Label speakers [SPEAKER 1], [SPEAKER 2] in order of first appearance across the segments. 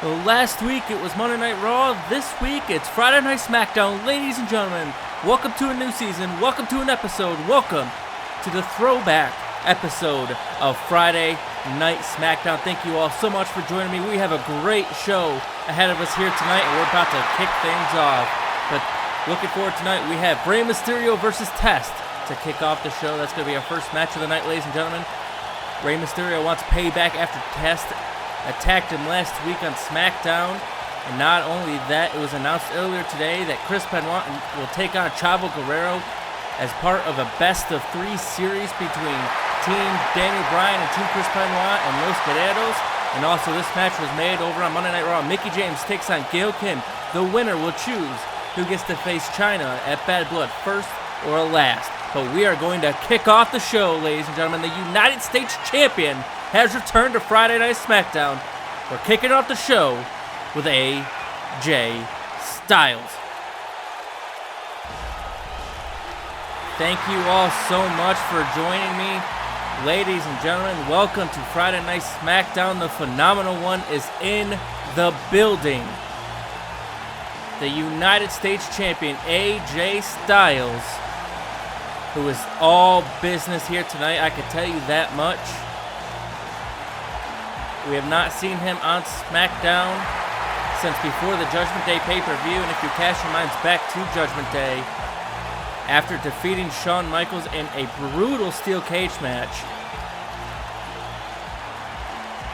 [SPEAKER 1] Last week it was Monday Night Raw. This week it's Friday Night Smackdown. Ladies and gentlemen, welcome to a new season. Welcome to an episode. Welcome to the throwback episode of Friday Night Smackdown. Thank you all so much for joining me. We have a great show ahead of us here tonight, and we're about to kick things off. But looking forward tonight, we have Rey Mysterio versus Test to kick off the show. That's going to be our first match of the night, ladies and gentlemen. Rey Mysterio wants payback after Test attacked him last week on SmackDown. And not only that, it was announced earlier today that Chris Benoit will take on Chavo Guerrero as part of a best-of-3 series between Team Daniel Bryan and Team Chris Benoit and Los Guerreros. And also, this match was made over on Monday Night Raw. Mickey James takes on Gail Kim. The winner will choose who gets to face China at Bad Blood, first or last. But we are going to kick off the show, ladies and gentlemen. The United States Champion has returned to Friday Night Smackdown. We're kicking off the show with AJ Styles. Thank you all so much for joining me. Ladies and gentlemen, welcome to Friday Night Smackdown. The phenomenal one is in the building. The United States Champion, AJ Styles, who is all business here tonight, I can tell you that much. We have not seen him on SmackDown since before the Judgment Day pay-per-view, and if you cast your minds back to Judgment Day, after defeating Shawn Michaels in a brutal steel cage match,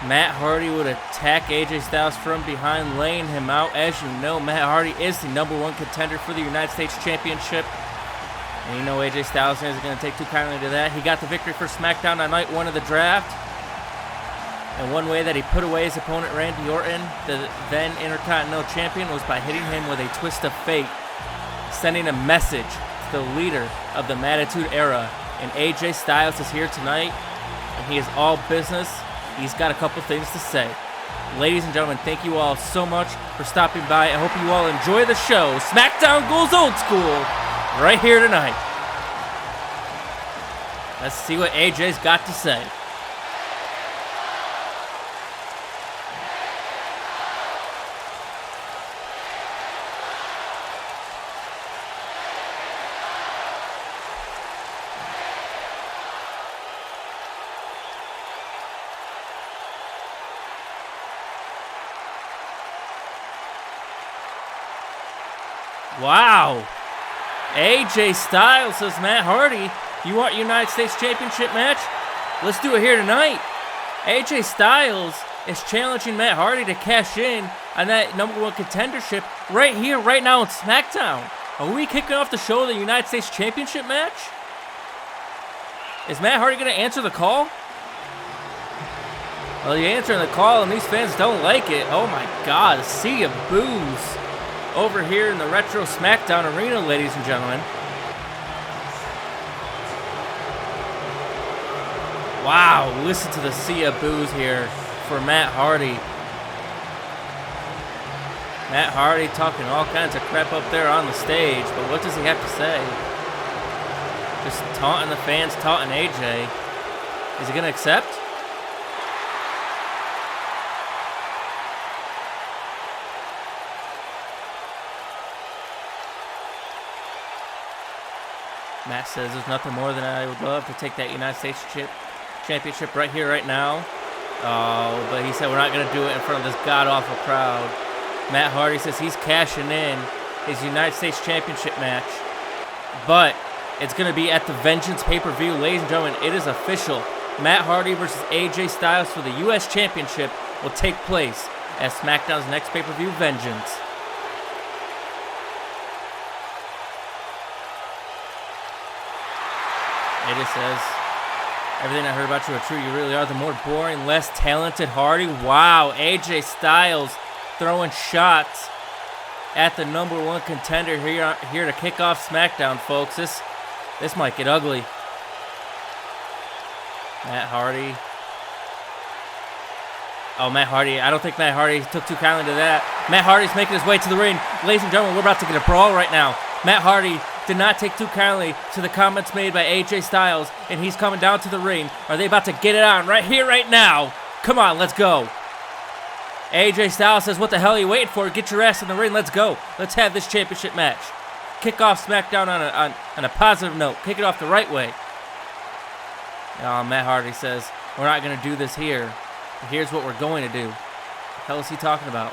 [SPEAKER 1] Matt Hardy would attack AJ Styles from behind, laying him out. As you know, Matt Hardy is the number one contender for the United States Championship. And you know AJ Styles isn't going to take too kindly to that. He got the victory for SmackDown on night one of the draft. And one way that he put away his opponent, Randy Orton, the then Intercontinental Champion, was by hitting him with a twist of fate, sending a message to the leader of the Attitude Era. And AJ Styles is here tonight, and he is all business. He's got a couple things to say. Ladies and gentlemen, thank you all so much for stopping by. I hope you all enjoy the show. SmackDown goes old school right here tonight. Let's see what AJ's got to say. Wow. AJ Styles says, Matt Hardy, you want United States Championship match? Let's do it here tonight. AJ Styles is challenging Matt Hardy to cash in on that number one contendership right here, right now on SmackDown. Are we kicking off the show with the United States Championship match? Is Matt Hardy going to answer the call? Well, he's answering the call, and these fans don't like it. Oh my God, a sea of boos over here in the Retro SmackDown arena, ladies and gentlemen. Wow, listen to the sea of boos here for Matt Hardy. Matt Hardy talking all kinds of crap up there on the stage, but what does he have to say? Just taunting the fans, taunting AJ. Is he going to accept? Matt says there's nothing more than I would love to take that United States Championship right here, right now. Oh, but he said we're not going to do it in front of this god-awful crowd. Matt Hardy says he's cashing in his United States Championship match. But it's going to be at the Vengeance pay-per-view. Ladies and gentlemen, it is official. Matt Hardy versus AJ Styles for the U.S. Championship will take place at SmackDown's next pay-per-view, Vengeance. It says, everything I heard about you are true. You really are the more boring, less talented Hardy. Wow, AJ Styles throwing shots at the number one contender here to kick off SmackDown, folks. This might get ugly. Matt Hardy. Oh, Matt Hardy. I don't think Matt Hardy took too kindly to that. Matt Hardy's making his way to the ring. Ladies and gentlemen, we're about to get a brawl right now. Matt Hardy did not take too kindly to the comments made by AJ Styles, and he's coming down to the ring. Are they about to get it on right here, right now? Come on, let's go. AJ Styles says, what the hell are you waiting for? Get your ass in the ring. Let's go. Let's have this championship match. Kick off SmackDown on a positive note. Kick it off the right way. Matt Hardy says, we're not going to do this here. Here's what we're going to do. What the hell is he talking about?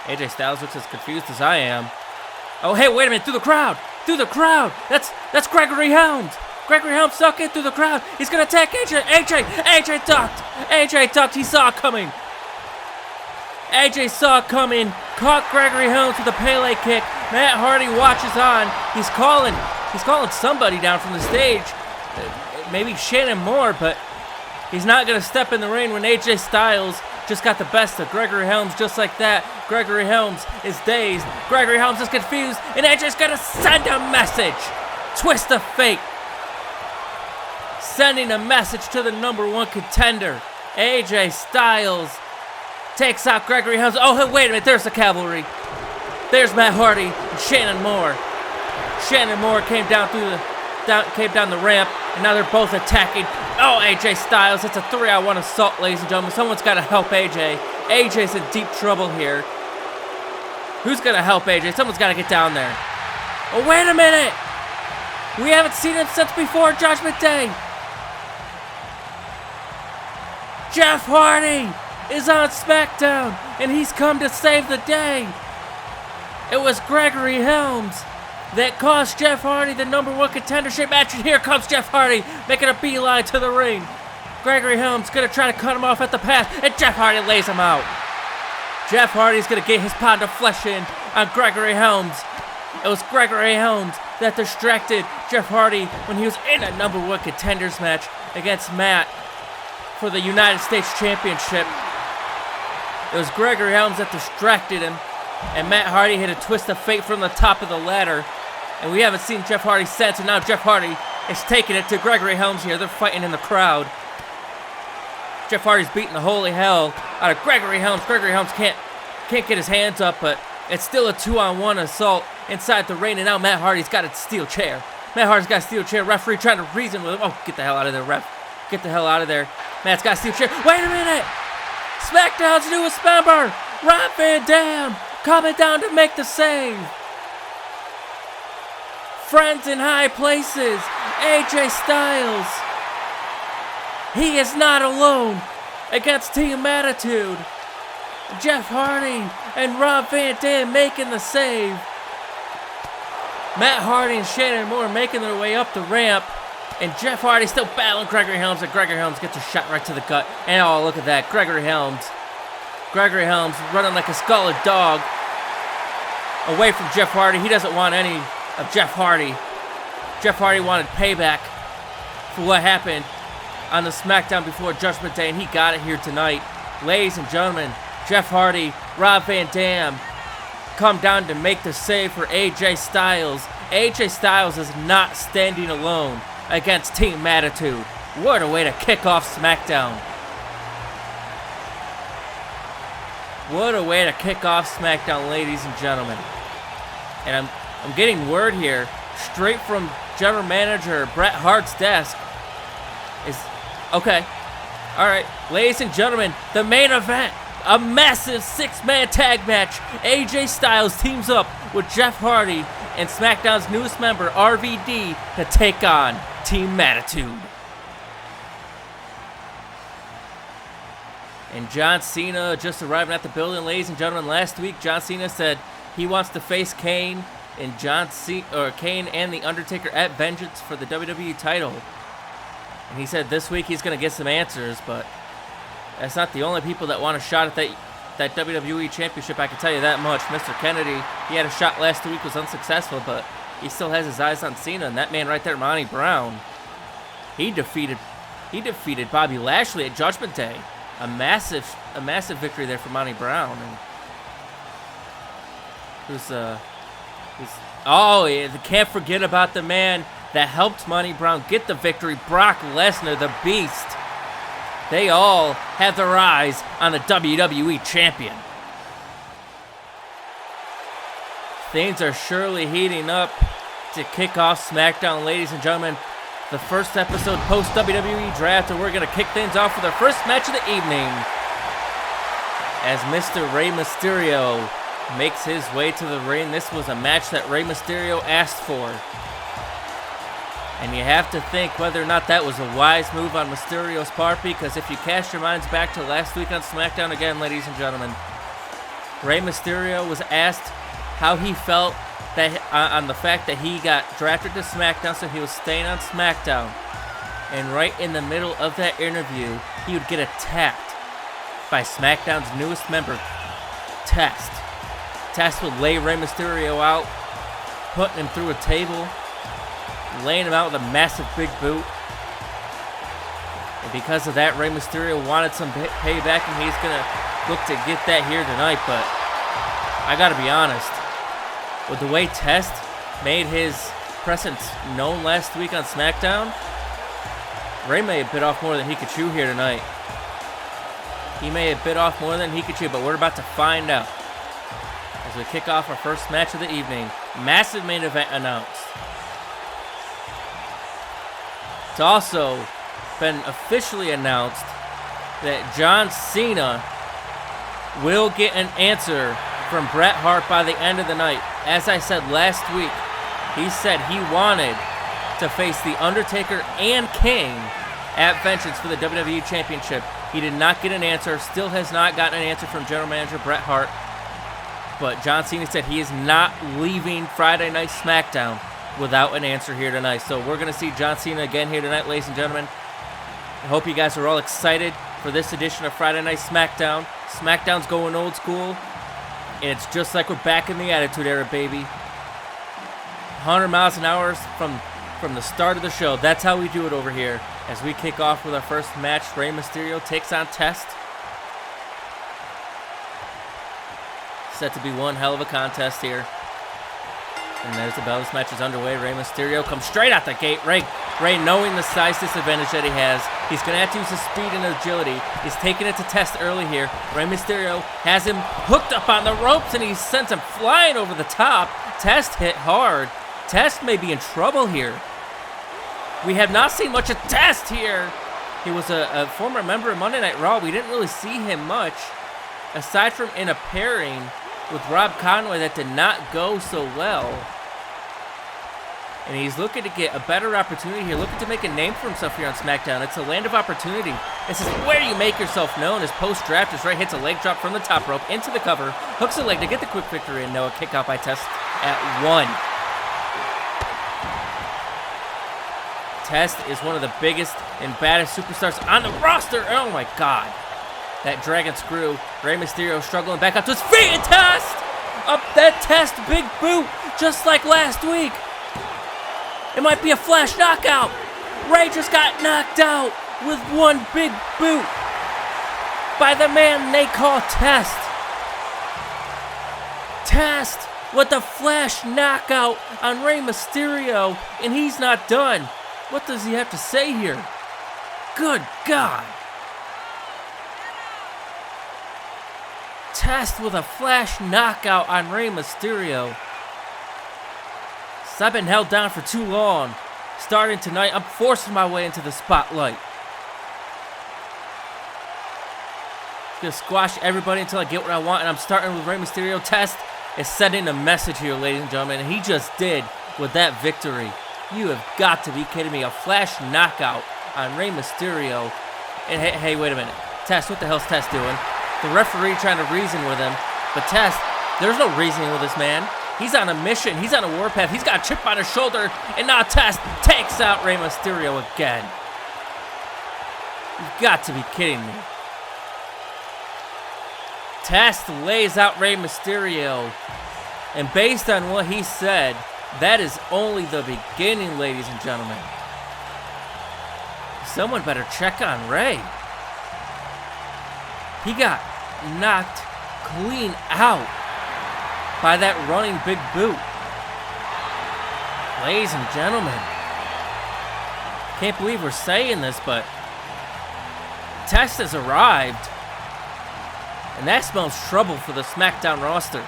[SPEAKER 1] AJ Styles looks as confused as I am. Oh, hey, wait a minute. Through the crowd. Through the crowd. That's Gregory Helms. Gregory Helms stuck in through the crowd. He's going to attack AJ. AJ ducked. AJ ducked. He saw it coming. AJ saw it coming. Caught Gregory Helms with a Pele kick. Matt Hardy watches on. He's calling somebody down from the stage. Maybe Shannon Moore, but he's not going to step in the ring when AJ Styles just got the best of Gregory Helms just like that. Gregory Helms is dazed. Gregory Helms is confused, and AJ's going to send a message. Twist of fate. Sending a message to the #1 contender. AJ Styles takes out Gregory Helms. Oh, hey, wait a minute. There's the cavalry. There's Matt Hardy and Shannon Moore. Shannon Moore came down the ramp, and now they're both attacking. Oh, AJ Styles. It's a 3-on-1 assault, ladies and gentlemen. Someone's got to help AJ. AJ's in deep trouble here. Who's going to help AJ? Someone's got to get down there. Oh, wait a minute. We haven't seen him since before Judgment Day. Jeff Hardy is on SmackDown, and he's come to save the day. It was Gregory Helms that cost Jeff Hardy the #1 contendership match, and here comes Jeff Hardy making a beeline to the ring. Gregory Helms going to try to cut him off at the pass, and Jeff Hardy lays him out. Jeff Hardy's going to get his pound of flesh in on Gregory Helms. It was Gregory Helms that distracted Jeff Hardy when he was in a #1 contenders match against Matt for the United States Championship. It was Gregory Helms that distracted him, and Matt Hardy hit a twist of fate from the top of the ladder. And we haven't seen Jeff Hardy since, and now Jeff Hardy is taking it to Gregory Helms here. They're fighting in the crowd. Jeff Hardy's beating the holy hell out of Gregory Helms. Gregory Helms can't get his hands up, but it's still a 2-on-1 assault inside the ring, and now Matt Hardy's got a steel chair. Matt Hardy's got a steel chair. Referee trying to reason with him. Oh, get the hell out of there, ref. Get the hell out of there. Matt's got a steel chair. Wait a minute! SmackDown's newest member, Rob Van Dam, coming down to make the save. Friends in high places, AJ Styles. He is not alone against Team Attitude. Jeff Hardy and Rob Van Dam making the save. Matt Hardy and Shannon Moore making their way up the ramp. And Jeff Hardy still battling Gregory Helms, and Gregory Helms gets a shot right to the gut. And oh, look at that, Gregory Helms running like a scalded dog away from Jeff Hardy. He doesn't want any of Jeff Hardy. Jeff Hardy wanted payback for what happened on the SmackDown before Judgment Day, and he got it here tonight. Ladies and gentlemen, Jeff Hardy, Rob Van Dam come down to make the save for AJ Styles. AJ Styles is not standing alone against Team Attitude. What a way to kick off SmackDown. What a way to kick off SmackDown, ladies and gentlemen. And I'm getting word here, straight from General Manager Bret Hart's desk. Okay. Alright, ladies and gentlemen, the main event. A massive 6-man tag match. AJ Styles teams up with Jeff Hardy and SmackDown's newest member, RVD, to take on Team Attitude. And John Cena just arriving at the building, ladies and gentlemen. Last week, John Cena said he wants to face Kane and Kane and The Undertaker at Vengeance for the WWE title. And he said this week he's going to get some answers, but that's not the only people that want a shot at that WWE Championship, I can tell you that much. Mr. Kennedy, he had a shot last week, was unsuccessful, but he still has his eyes on Cena, and that man right there, Monty Brown, he defeated Bobby Lashley at Judgment Day. A massive victory there for Monty Brown. And can't forget about the man that helped Monty Brown get the victory, Brock Lesnar, the Beast. They all have their eyes on the WWE Champion. Things are surely heating up to kick off SmackDown, ladies and gentlemen. The first episode post-WWE Draft, and we're going to kick things off with our first match of the evening. as Mr. Rey Mysterio makes his way to the ring. This was a match that Rey Mysterio asked for. And you have to think whether or not that was a wise move on Mysterio's part, because if you cast your minds back to last week on SmackDown again, ladies and gentlemen, Rey Mysterio was asked how he felt that on the fact that he got drafted to SmackDown, so he was staying on SmackDown. And right in the middle of that interview, he would get attacked by SmackDown's newest member, Test. Test would lay Rey Mysterio out, putting him through a table, laying him out with a massive big boot. And because of that, Rey Mysterio wanted some payback, and he's going to look to get that here tonight. But I got to be honest, with the way Test made his presence known last week on SmackDown, Rey may have bit off more than he could chew here tonight. He may have bit off more than he could chew, but we're about to find out as we kick off our first match of the evening. Massive main event announced. It's also been officially announced that John Cena will get an answer from Bret Hart by the end of the night. As I said last week, he said he wanted to face The Undertaker and King at Vengeance for the WWE Championship. He did not get an answer, still has not gotten an answer from General Manager Bret Hart. But John Cena said he is not leaving Friday Night SmackDown without an answer here tonight. So we're going to see John Cena again here tonight, ladies and gentlemen. I hope you guys are all excited for this edition of Friday Night SmackDown. SmackDown's going old school, and it's just like we're back in the Attitude Era, baby. 100 miles an hour from the start of the show. That's how we do it over here. As we kick off with our first match, Rey Mysterio takes on Test. Set to be one hell of a contest here. And there's the bell. This match is underway. Rey Mysterio comes straight out the gate. Rey, knowing the size disadvantage that he has, he's going to have to use his speed and agility. He's taking it to Test early here. Rey Mysterio has him hooked up on the ropes, and he sends him flying over the top. Test hit hard. Test may be in trouble here. We have not seen much of Test here. He was a former member of Monday Night Raw. We didn't really see him much, aside from in a pairing with Rob Conway that did not go so well. And he's looking to get a better opportunity here, looking to make a name for himself here on SmackDown. It's a land of opportunity. This is where you make yourself known. As post-draft, his right hits a leg drop from the top rope into the cover, hooks a leg to get the quick victory, and a kick out by Test at 1. Test is one of the biggest and baddest superstars on the roster. Oh my God. That dragon screw. Rey Mysterio struggling back up to his feet, and Test! Up that Test big boot, just like last week. It might be a flash knockout. Rey just got knocked out with one big boot by the man they call Test. Test with a flash knockout on Rey Mysterio, and he's not done. What does he have to say here? Good God. Test with a flash knockout on Rey Mysterio. I've been held down for too long. Starting tonight, I'm forcing my way into the spotlight. I'm gonna squash everybody until I get what I want, and I'm starting with Rey Mysterio. Test is sending a message here, ladies and gentlemen, and he just did with that victory. You have got to be kidding me. A flash knockout on Rey Mysterio. And hey, wait a minute. Test, what the hell's Test doing? The referee trying to reason with him. But Test, there's no reasoning with this man. He's on a mission. He's on a warpath. He's got a chip on his shoulder. And now Test takes out Rey Mysterio again. You've got to be kidding me. Test lays out Rey Mysterio. And based on what he said, that is only the beginning, ladies and gentlemen. Someone better check on Rey. He got knocked clean out by that running big boot. Ladies and gentlemen, can't believe we're saying this, but Test has arrived, and that spells trouble for the SmackDown roster.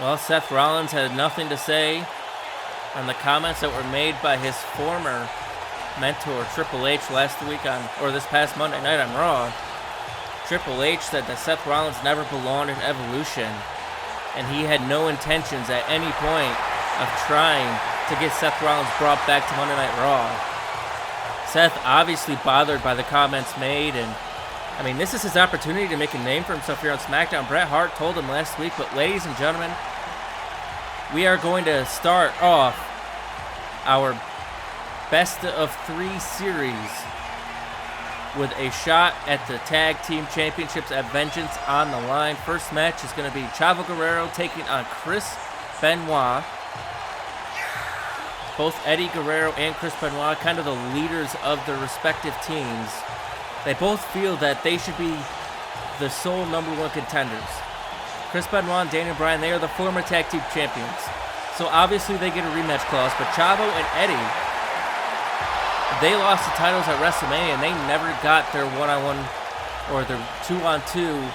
[SPEAKER 1] Well, Seth Rollins had nothing to say on the comments that were made by his former mentor, Triple H, this past Monday night on Raw. Triple H said that Seth Rollins never belonged in Evolution, and he had no intentions at any point of trying to get Seth Rollins brought back to Monday Night Raw. Seth obviously bothered by the comments made, and I mean, this is his opportunity to make a name for himself here on SmackDown. Bret Hart told him last week, but ladies and gentlemen, we are going to start off our best of 3 series with a shot at the Tag Team Championships at Vengeance on the line. First match is going to be Chavo Guerrero taking on Chris Benoit. Both Eddie Guerrero and Chris Benoit, kind of the leaders of their respective teams. They both feel that they should be the sole #1 contenders. Chris Benoit and Daniel Bryan, they are the former tag team champions. So obviously they get a rematch clause, but Chavo and Eddie, they lost the titles at WrestleMania and they never got their one-on-one or their 2-on-2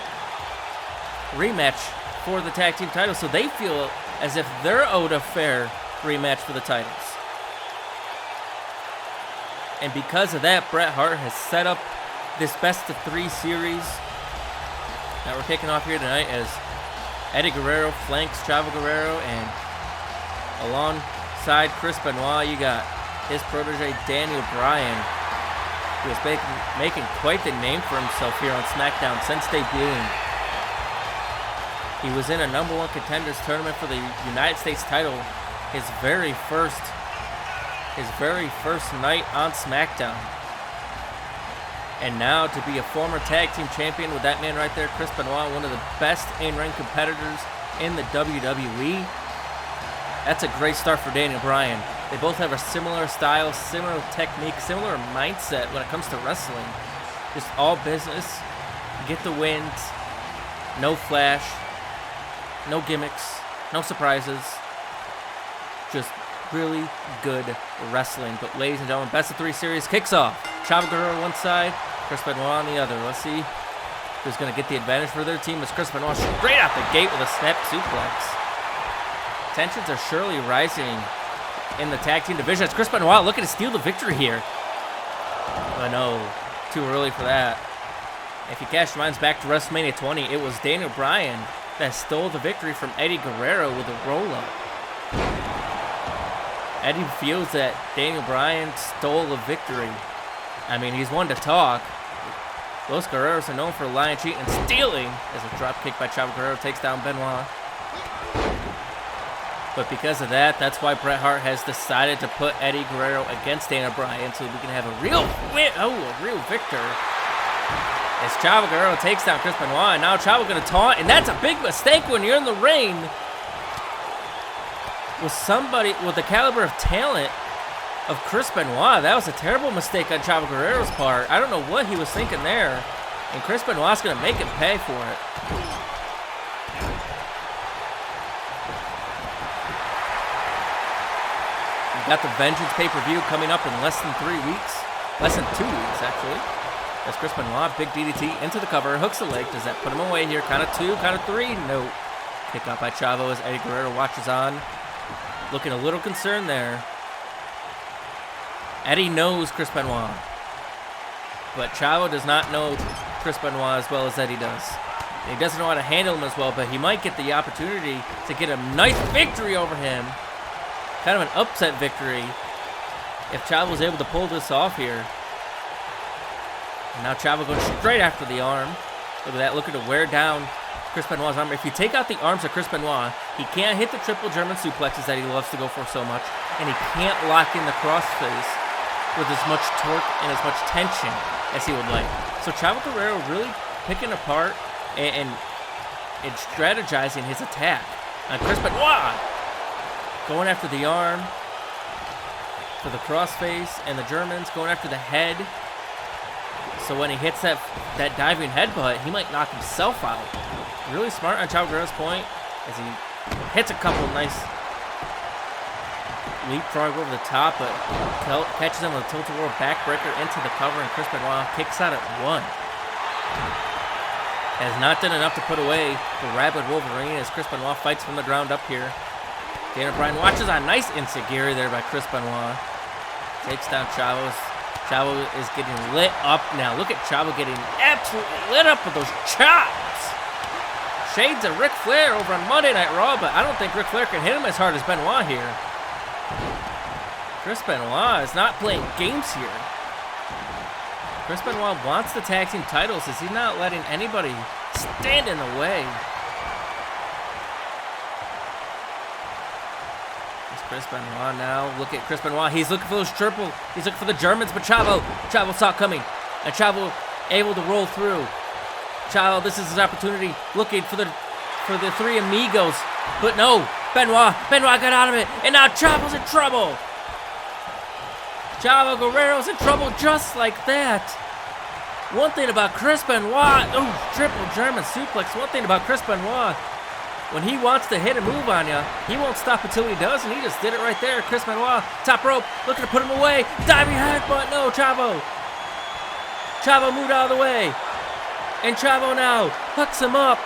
[SPEAKER 1] rematch for the tag team titles. So they feel as if they're owed a fair rematch for the titles. And because of that, Bret Hart has set up this best of 3 series that we're kicking off here tonight as Eddie Guerrero flanks Chavo Guerrero, and alongside Chris Benoit, you got his protege Daniel Bryan, who is making quite the name for himself here on SmackDown since debuting. He was in a #1 contenders tournament for the United States title his very first night on SmackDown. And now to be a former tag team champion with that man right there, Chris Benoit, one of the best in-ring competitors in the WWE. That's a great start for Daniel Bryan. They both have a similar style, similar technique, similar mindset when it comes to wrestling. Just all business, get the wins, no flash, no gimmicks, no surprises. Just really good wrestling. But ladies and gentlemen, best of 3 series kicks off. Chavo Guerrero on one side, Chris Benoit on the other. Let's see who's going to get the advantage for their team. It's Chris Benoit straight out the gate with a snap suplex. Tensions are surely rising in the tag team division. It's Chris Benoit looking to steal the victory here. I know, too early for that. If you cast your minds back to WrestleMania 20, it was Daniel Bryan that stole the victory from Eddie Guerrero with a roll-up. Eddie feels that Daniel Bryan stole a victory. I mean, he's one to talk. Los Guerreros are known for lying, cheating, and stealing, as a drop kick by Chavo Guerrero takes down Benoit. But because of that, that's why Bret Hart has decided to put Eddie Guerrero against Daniel Bryan so we can have a real victor. As Chavo Guerrero takes down Chris Benoit, and now Chavo going to taunt, and that's a big mistake when you're in the ring with somebody with the caliber of talent of Chris Benoit. That was a terrible mistake on Chavo Guerrero's part. I don't know what he was thinking there, and Chris Benoit's going to make him pay for it. We've got the Vengeance pay-per-view coming up in less than 3 weeks. Less than 2 weeks, actually. As Chris Benoit, big DDT into the cover, hooks the leg. Does that put him away here? Count of 2, count of 3. No. Kick out by Chavo as Eddie Guerrero watches on. Looking a little concerned there. Eddie knows Chris Benoit, but Chavo does not know Chris Benoit as well as Eddie does. He doesn't know how to handle him as well, but he might get the opportunity to get a nice victory over him. Kind of an upset victory if Chavo was able to pull this off here. And now Chavo goes straight after the arm. Look at that, looking to wear down Chris Benoit's arm. If you take out the arms of Chris Benoit, he can't hit the triple German suplexes that he loves to go for so much, and he can't lock in the crossface with as much torque and as much tension as he would like. So Chavo Guerrero really picking apart and strategizing his attack on Chris Benoit. Going after the arm for the crossface, and the Germans going after the head. So when he hits that diving headbutt, he might knock himself out. Really smart on Chavo Guerrero's point as he hits a couple nice leapfrog over the top, but catches him with a tilt-a-whirl backbreaker into the cover, and Chris Benoit kicks out at 1. has not done enough to put away the rabid Wolverine as Chris Benoit fights from the ground up here. Daniel Bryan watches a nice enziguri there by Chris Benoit. Takes down Chavo. Chavo is getting lit up now. Look at Chavo getting absolutely lit up with those chops. Shades of Ric Flair over on Monday Night Raw, but I don't think Ric Flair can hit him as hard as Benoit here. Chris Benoit is not playing games here. Chris Benoit wants the tag team titles as he's not letting anybody stand in the way. It's Chris Benoit now. Look at Chris Benoit. He's looking for those triple. He's looking for the Germans, but Chavo saw it coming. And Chavo able to roll through. Chavo, this is his opportunity, looking for the three amigos. But no, Benoit got out of it. And now Chavo's in trouble. Chavo Guerrero's in trouble just like that. One thing about Chris Benoit, triple German suplex. One thing about Chris Benoit, when he wants to hit a move on you, he won't stop until he does, and he just did it right there. Chris Benoit, top rope, looking to put him away. Diving headbutt, no, Chavo. Chavo moved out of the way. And Chavo now hooks him up.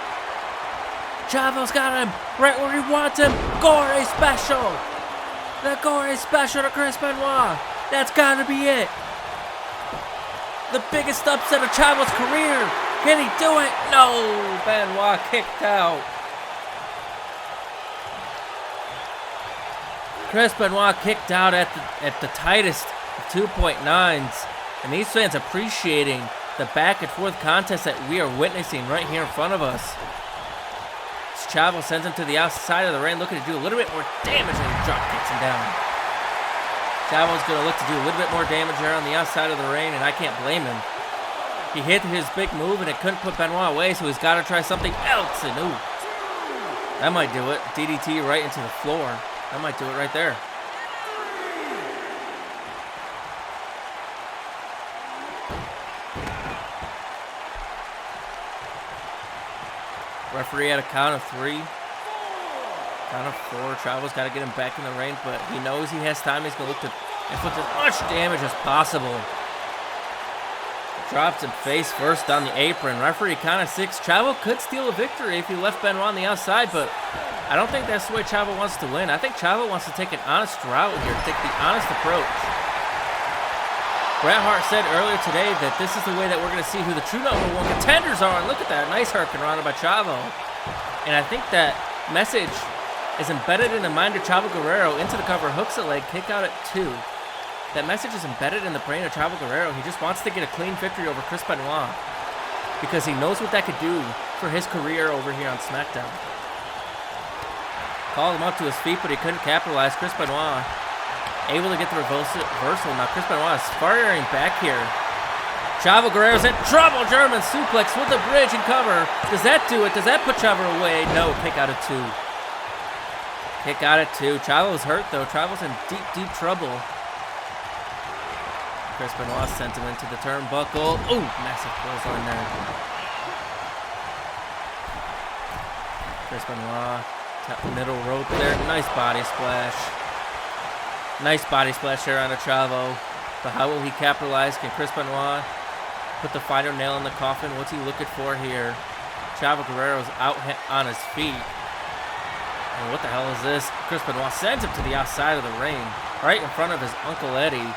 [SPEAKER 1] Chavo's got him right where he wants him. Gore special. The Gore special to Chris Benoit. That's gotta be it. The biggest upset of Chavo's career. Can he do it? No. Benoit kicked out. Chris Benoit kicked out at the tightest of 2.9s. And these fans appreciating the back and forth contest that we are witnessing right here in front of us. Chavo sends him to the outside of the ring, looking to do a little bit more damage, and he drop kicks him down. Chavo's going to look to do a little bit more damage there on the outside of the ring, and I can't blame him. He hit his big move, and it couldn't put Benoit away, so he's got to try something else. And ooh, that might do it. DDT right into the floor. That might do it right there. Referee at a count of 3. Count of 4. Chavo's got to get him back in the ring, but he knows he has time. He's going to look to inflict as much damage as possible. Drops him face first on the apron. Referee count of 6. Chavo could steal a victory if he left Benoit on the outside, but I don't think that's the way Chavo wants to win. I think Chavo wants to take an honest route here, take the honest approach. Bret Hart said earlier today that this is the way that we're going to see who the true #1 contenders are. And look at that. Nice hurricane rana by Chavo. And I think that message is embedded in the mind of Chavo Guerrero. Into the cover, hooks a leg, kick out at 2. That message is embedded in the brain of Chavo Guerrero. He just wants to get a clean victory over Chris Benoit because he knows what that could do for his career over here on SmackDown. Called him up to his feet, but he couldn't capitalize. Chris Benoit able to get the reversal. Now Chris Benoit is firing back here. Chavo Guerrero's in trouble. German suplex with the bridge and cover. Does that do it? Does that put Chavo away? No. Kick out at 2. Kick out at 2. Chavo's hurt though. Chavo's in deep, deep trouble. Chris Benoit sent him into the turnbuckle. Ooh, massive clothesline there. Chris Benoit, middle rope there. Nice body splash. Nice body splash there on a Chavo. But how will he capitalize? Can Chris Benoit put the final nail in the coffin? What's he looking for here? Chavo Guerrero's out on his feet. And what the hell is this? Chris Benoit sends him to the outside of the ring, right in front of his Uncle Eddie.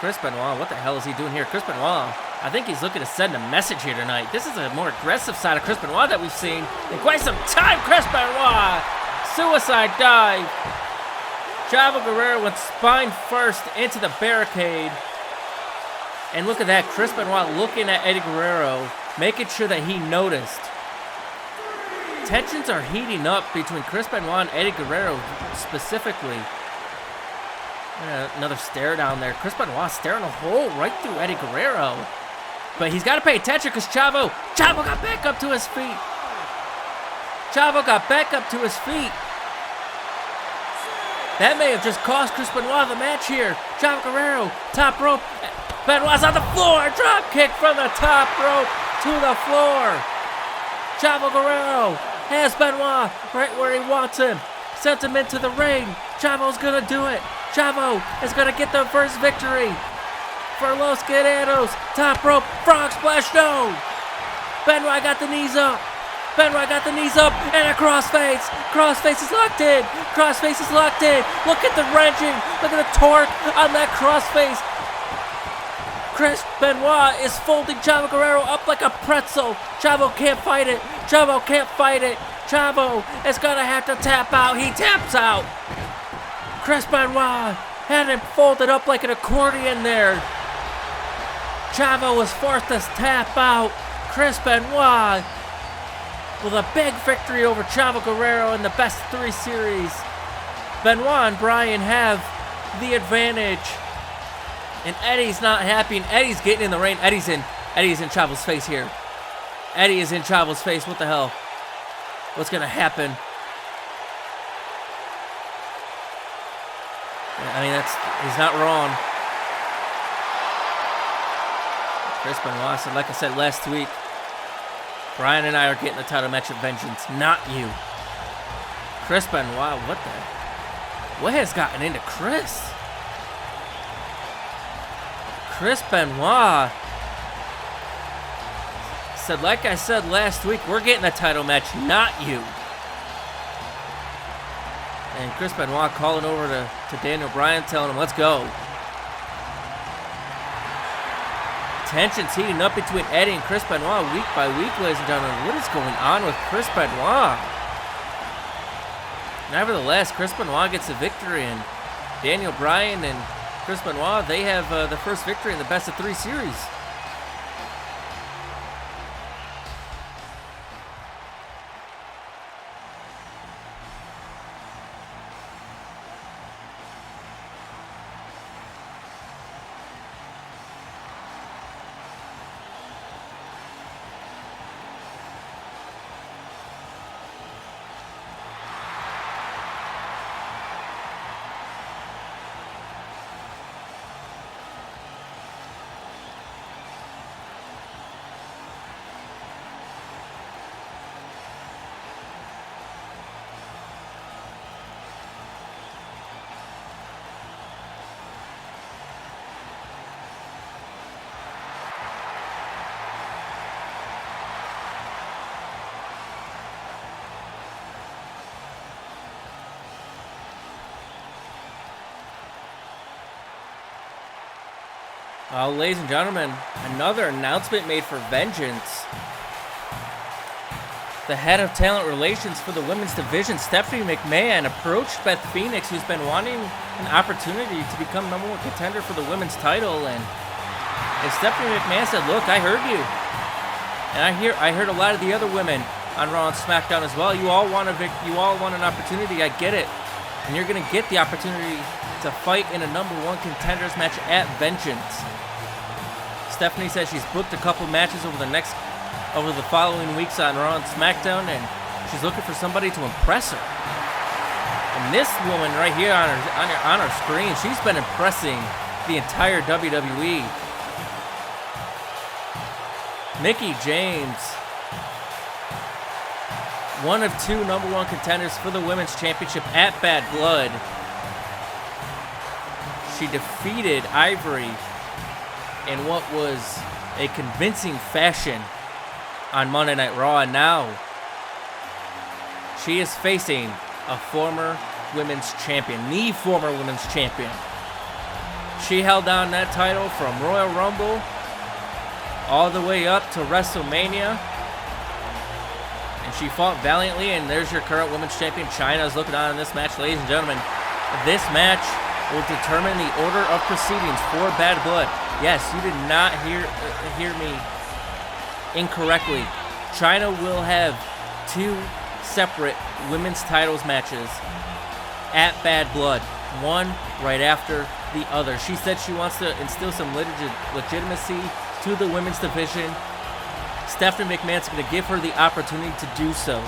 [SPEAKER 1] Chris Benoit, what the hell is he doing here? Chris Benoit, I think he's looking to send a message here tonight. This is a more aggressive side of Chris Benoit that we've seen in quite some time. Chris Benoit, suicide dive. Chavo Guerrero went spine first into the barricade. And look at that, Chris Benoit looking at Eddie Guerrero, making sure that he noticed. Tensions are heating up between Chris Benoit and Eddie Guerrero specifically. Another stare down there. Chris Benoit staring a hole right through Eddie Guerrero. But he's got to pay attention because Chavo got back up to his feet. Chavo got back up to his feet. That may have just cost Chris Benoit the match here. Chavo Guerrero, top rope. Benoit's on the floor. Drop kick from the top rope to the floor. Chavo Guerrero has Benoit right where he wants him. Sends him into the ring. Chavo's going to do it. Chavo is going to get the first victory for Los Guerreros. Top rope, frog splash, no. Benoit got the knees up. Benoit got the knees up, and a crossface. Crossface is locked in. Crossface is locked in. Look at the wrenching. Look at the torque on that crossface. Chris Benoit is folding Chavo Guerrero up like a pretzel. Chavo can't fight it. Chavo can't fight it. Chavo is gonna have to tap out. He taps out. Chris Benoit had him folded up like an accordion there. Chavo was forced to tap out. Chris Benoit with a big victory over Chavo Guerrero in the best of 3 series. Benoit and Bryan have the advantage. And Eddie's not happy, and Eddie's getting in the ring. Eddie's in Chavo's face here. Eddie is in Chavo's face. What the hell? What's gonna happen? I mean, he's not wrong. Chris Benoit said, like I said last week, Bryan and I are getting the title match at Vengeance, not you. Chris Benoit, what has gotten into Chris? Chris Benoit said, like I said last week, we're getting the title match, not you. And Chris Benoit calling over to Daniel Bryan, telling him, let's go. Tensions heating up between Eddie and Chris Benoit week by week, ladies and gentlemen. What is going on with Chris Benoit? Nevertheless, Chris Benoit gets a victory, and Daniel Bryan and Chris Benoit, they have the first victory in the best of 3 series. Well, ladies and gentlemen, another announcement made for Vengeance. The head of talent relations for the women's division, Stephanie McMahon, approached Beth Phoenix, who's been wanting an opportunity to become #1 contender for the women's title. And Stephanie McMahon said, look, I heard you. And I heard a lot of the other women on Raw and Smackdown as well. You all want an opportunity. I get it. And you're going to get the opportunity to fight in a #1 contenders match at Vengeance. Stephanie says she's booked a couple matches over the following weeks on Raw and Smackdown, and she's looking for somebody to impress her. And this woman right here on our screen, she's been impressing the entire WWE. Mickie James, one of 2 #1 contenders for the Women's Championship at Bad Blood. She defeated Ivory in what was a convincing fashion on Monday Night Raw, and now she is facing a former women's champion, the former women's champion. She held down that title from Royal Rumble all the way up to WrestleMania, and she fought valiantly, and there's your current women's champion. Chyna is looking on in this match, ladies and gentlemen. This match will determine the order of proceedings for Bad Blood. Yes, you did not hear me incorrectly. Chyna will have 2 separate women's titles matches at Bad Blood, one right after the other. She said she wants to instill some legitimacy to the women's division. Stephanie McMahon's going to give her the opportunity to do so.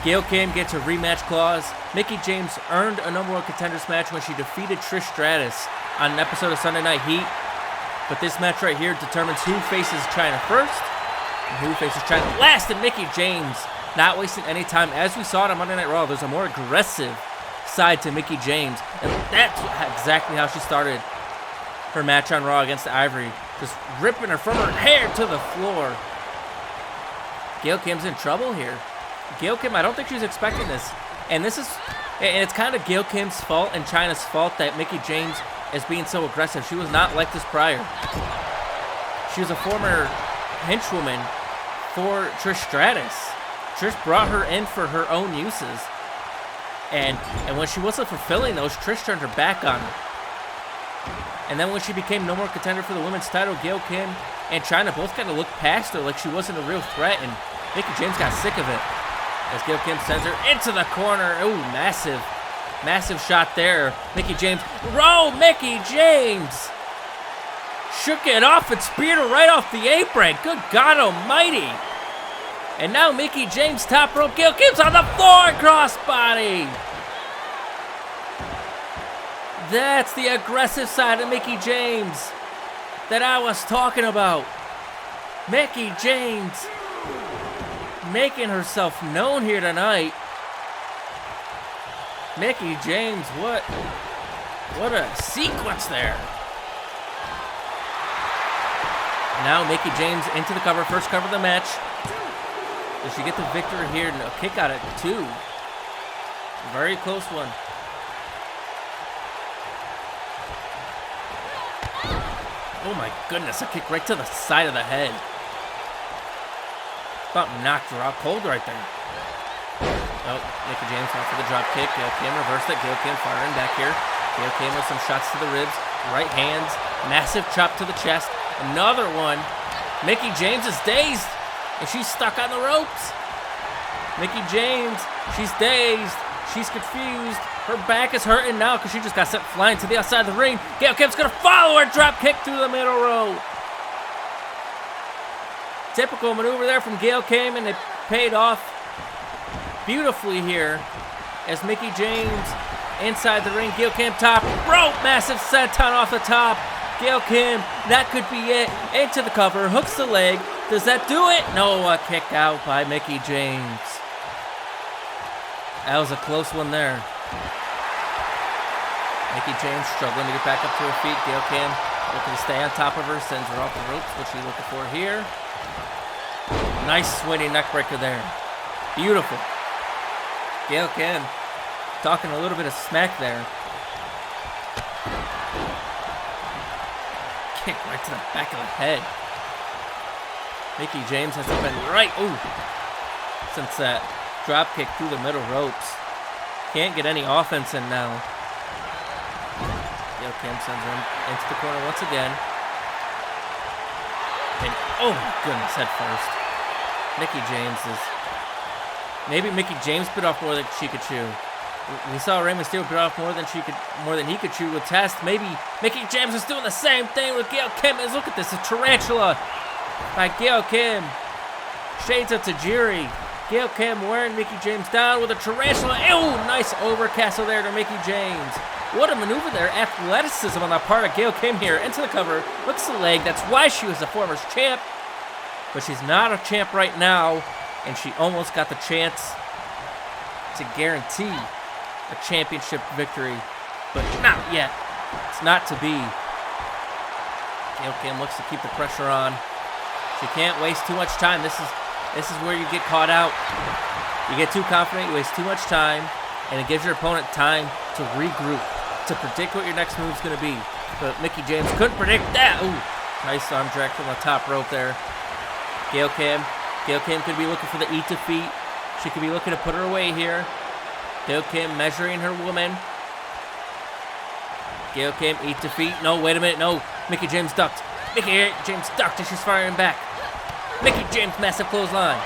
[SPEAKER 1] Gail Kim gets a rematch clause. Mickie James earned a #1 contenders match when she defeated Trish Stratus on an episode of Sunday Night Heat. But this match right here determines who faces Chyna first and who faces Chyna last. And Mickie James not wasting any time. As we saw it on Monday Night Raw, there's a more aggressive side to Mickie James. And that's exactly how she started her match on Raw against Ivory. Just ripping her from her hair to the floor. Gail Kim's in trouble here. Gail Kim, I don't think she's expecting this. And it's kind of Gail Kim's fault and Chyna's fault that Mickie James is being so aggressive. She was not like this prior. She was a former henchwoman for Trish Stratus. Trish brought her in for her own uses. And when she wasn't fulfilling those, Trish turned her back on her. And then when she became no more contender for the women's title, Gail Kim and Chyna both kind of looked past her like she wasn't a real threat, and Mickie James got sick of it. As Gail Kim sends her into the corner. Ooh, massive shot there. Mickie James. Roll, Mickie James! Shook it off and speared her right off the apron. Good God almighty. And now Mickie James top rope. Gail Kim's on the floor. Crossbody. That's the aggressive side of Mickie James that I was talking about. Mickie James making herself known here tonight. Mickie James, what a sequence there. Now Mickie James into the cover, first cover of the match. Does she get the victory here? No, kick out at 2. Very close one. Oh my goodness, a kick right to the side of the head. About knocked her out cold right there. Oh, Mickie James off for the drop kick. Gail Kim reversed it. Gail Kim firing back here. Gail Kim with some shots to the ribs. Right hands. Massive chop to the chest. Another one. Mickie James is dazed. And she's stuck on the ropes. Mickie James, she's dazed. She's confused. Her back is hurting now because she just got sent flying to the outside of the ring. Gail Kim's going to follow her. Drop kick through the middle row. Typical maneuver there from Gail Kim, and it paid off beautifully here as Mickie James inside the ring. Gail Kim top rope, massive senton off the top. Gail Kim, that could be it. Into the cover, hooks the leg. Does that do it? No, a kick out by Mickie James. That was a close one there. Mickie James struggling to get back up to her feet. Gail Kim looking to stay on top of her, sends her off the ropes. What she's looking for here. Nice swinging neckbreaker there. Beautiful. Gail Kim talking a little bit of smack there. Kick right to the back of the head. Mickie James hasn't been right. Ooh. Since that drop kick through the middle ropes. Can't get any offense in now. Gail Kim sends her into the corner once again. And oh my goodness, head first. Mickie James is... Maybe Mickie James bit off more than she could chew. We saw Rey Mysterio bit off more than he could chew with Test. Maybe Mickie James is doing the same thing with Gail Kim. Look at this, a tarantula by Gail Kim. Shades of Tajiri. Gail Kim wearing Mickie James down with a tarantula. Ew, nice overcastle there to Mickie James. What a maneuver there. Athleticism on the part of Gail Kim here. Into the cover. Looks the leg. That's why she was a former champ. But she's not a champ right now. And she almost got the chance to guarantee a championship victory. But not yet. It's not to be. Gail Kim looks to keep the pressure on. She can't waste too much time. This is where you get caught out. You get too confident, you waste too much time, and it gives your opponent time to regroup, to predict what your next move's going to be. But Mickie James couldn't predict that. Ooh, nice arm drag from the top rope there. Gail Kim could be looking for the E defeat. She could be looking to put her away here. Gail Kim measuring her woman. Gail Kim, E defeat. No, wait a minute, no. Mickie James ducked. Mickie James ducked and she's firing back. Mickie James, massive clothesline.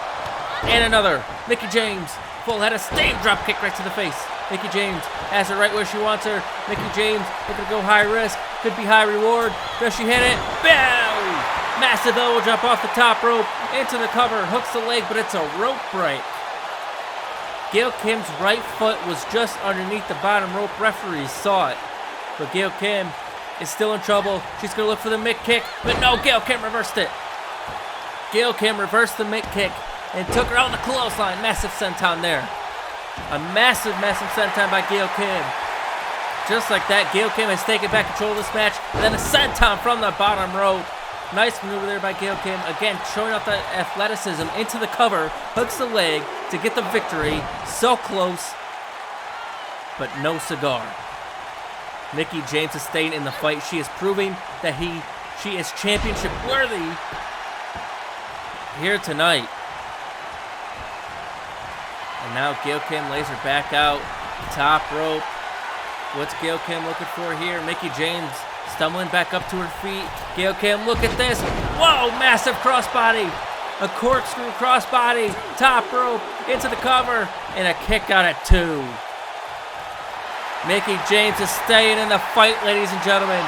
[SPEAKER 1] And another. Mickie James, full head of steam, drop kick right to the face. Mickie James has her right where she wants her. Mickie James looking to go high risk. Could be high reward. Does she hit it? Bow! Massive elbow drop off the top rope. Into the cover. Hooks the leg, but it's a rope break. Gail Kim's right foot was just underneath the bottom rope. Referees saw it. But Gail Kim is still in trouble. She's going to look for the Mick kick. But no, Gail Kim reversed it. Gail Kim reversed the Mick kick and took her out the clothesline. Massive senton there. A massive senton by Gail Kim. Just like that, Gail Kim has taken back control of this match. And then a senton from the bottom rope. Nice maneuver there by Gail Kim. Again, showing off that athleticism into the cover. Hooks the leg to get the victory. So close, but no cigar. Mickie James is staying in the fight. She is proving that she is championship worthy here tonight. And now Gail Kim lays her back out. Top rope. What's Gail Kim looking for here? Mickie James stumbling back up to her feet. Gail Kim, look at this. Whoa, massive crossbody. A corkscrew crossbody. Top rope into the cover. And a kick out at 2. Mickie James is staying in the fight, ladies and gentlemen.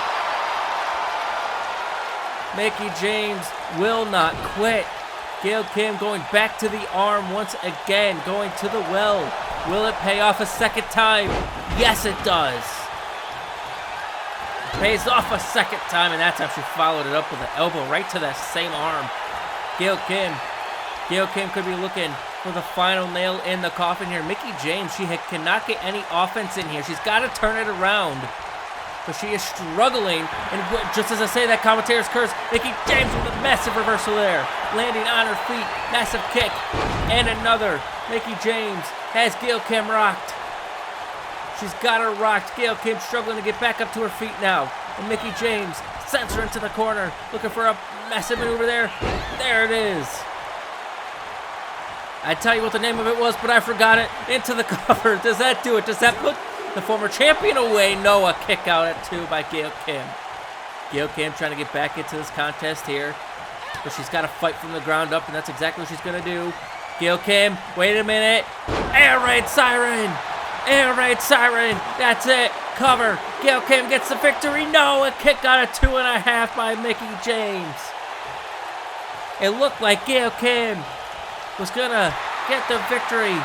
[SPEAKER 1] Mickie James will not quit. Gail Kim going back to the arm once again, going to the well. Will it pay off a second time? Yes, it does. It pays off a second time, and that's how she followed it up with an elbow right to that same arm. Gail Kim could be looking for the final nail in the coffin here. Mickie James, she cannot get any offense in here. She's got to turn it around. But she is struggling, and just as I say that, commentator's curse, Mickie James with a massive reversal there, landing on her feet, massive kick, and another. Mickie James has Gail Kim rocked. She's got her rocked. Gail Kim struggling to get back up to her feet now, and Mickie James sends her into the corner, looking for a massive maneuver there. There it is. I'd tell you what the name of it was, but I forgot it. Into the cover. Does that do it? Does that put the former champion away? No, a kick out at 2 by Gail Kim. Gail Kim trying to get back into this contest here, but she's got to fight from the ground up, and that's exactly what she's going to do. Gail Kim, wait a minute. Air raid siren. Air raid siren. That's it. Cover. Gail Kim gets the victory. No, a kick out at 2.5 by Mickie James. It looked like Gail Kim was going to get the victory.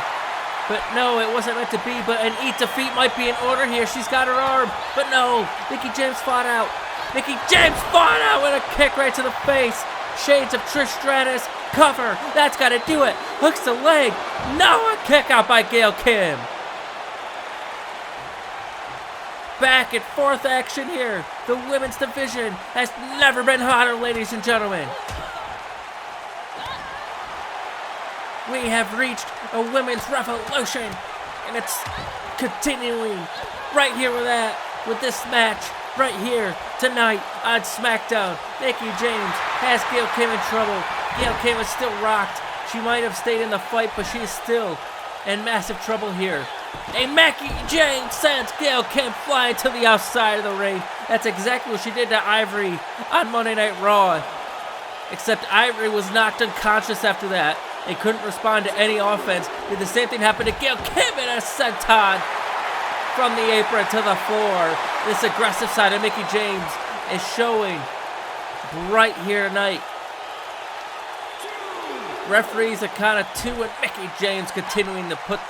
[SPEAKER 1] But no, it wasn't meant to be, but an eat defeat might be in order here. She's got her arm, but no, Mickie James fought out. Mickie James fought out with a kick right to the face. Shades of Trish Stratus, cover, that's got to do it. Hooks the leg, no, a kick out by Gail Kim. Back and forth action here. The women's division has never been hotter, ladies and gentlemen. We have reached a women's revolution, and it's continuing right here with this match right here tonight on SmackDown. Mickie James has Gail Kim in trouble. Gail Kim is still rocked. She might have stayed in the fight, but she's still in massive trouble here. And Mickie James sends Gail Kim flying to the outside of the ring. That's exactly what she did to Ivory on Monday Night Raw. Except Ivory was knocked unconscious after that and couldn't respond to any offense. Did the same thing happen to Gail Kim, and a senton from the apron to the floor. This aggressive side of Mickie James is showing right here tonight. Referees a count of 2, and Mickie James continuing to put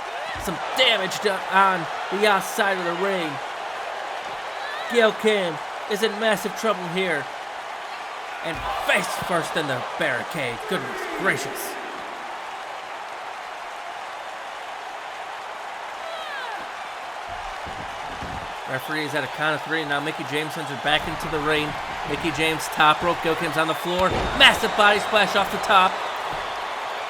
[SPEAKER 1] some damage on the outside of the ring. Gail Kim is in massive trouble here. And face first in the barricade. Goodness gracious. Referees at a count of 3, and now Mickie James sends her back into the ring. Mickie James top rope. Gail Kim's on the floor. Massive body splash off the top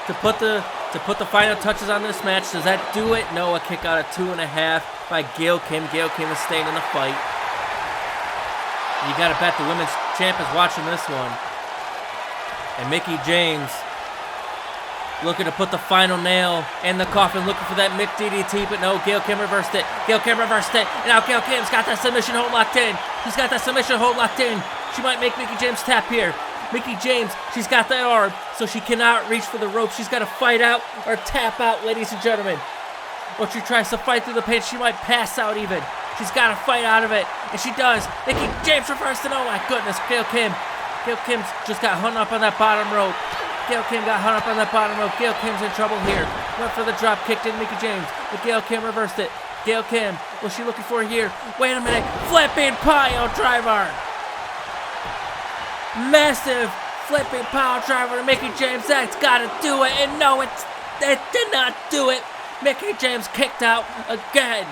[SPEAKER 1] to put the final touches on this match. Does that do it? No, a kick out at 2.5 by Gail Kim. Gail Kim is staying in the fight. You gotta bet the women's champ is watching this one. And Mickie James looking to put the final nail in the coffin, looking for that Mick DDT, but no, Gail Kim reversed it. Gail Kim reversed it, and now Gail Kim's got that submission hold locked in. She's got that submission hold locked in. She might make Mickie James tap here. Mickie James, she's got that arm, so she cannot reach for the rope. She's got to fight out or tap out, ladies and gentlemen. Or she tries to fight through the pain, she might pass out even. She's got to fight out of it, and she does. Mickie James reversed it. Oh my goodness, Gail Kim's just got hung up on that bottom rope. Gail Kim got hung up on that bottom rope. Gail Kim's in trouble here. Went for the drop kick, did Mickie James, but Gail Kim reversed it. Gail Kim, what's she looking for here? Wait a minute, flipping pile driver. Massive flipping pile driver to Mickie James. That's got to do it, and no, it did not do it. Mickie James kicked out again.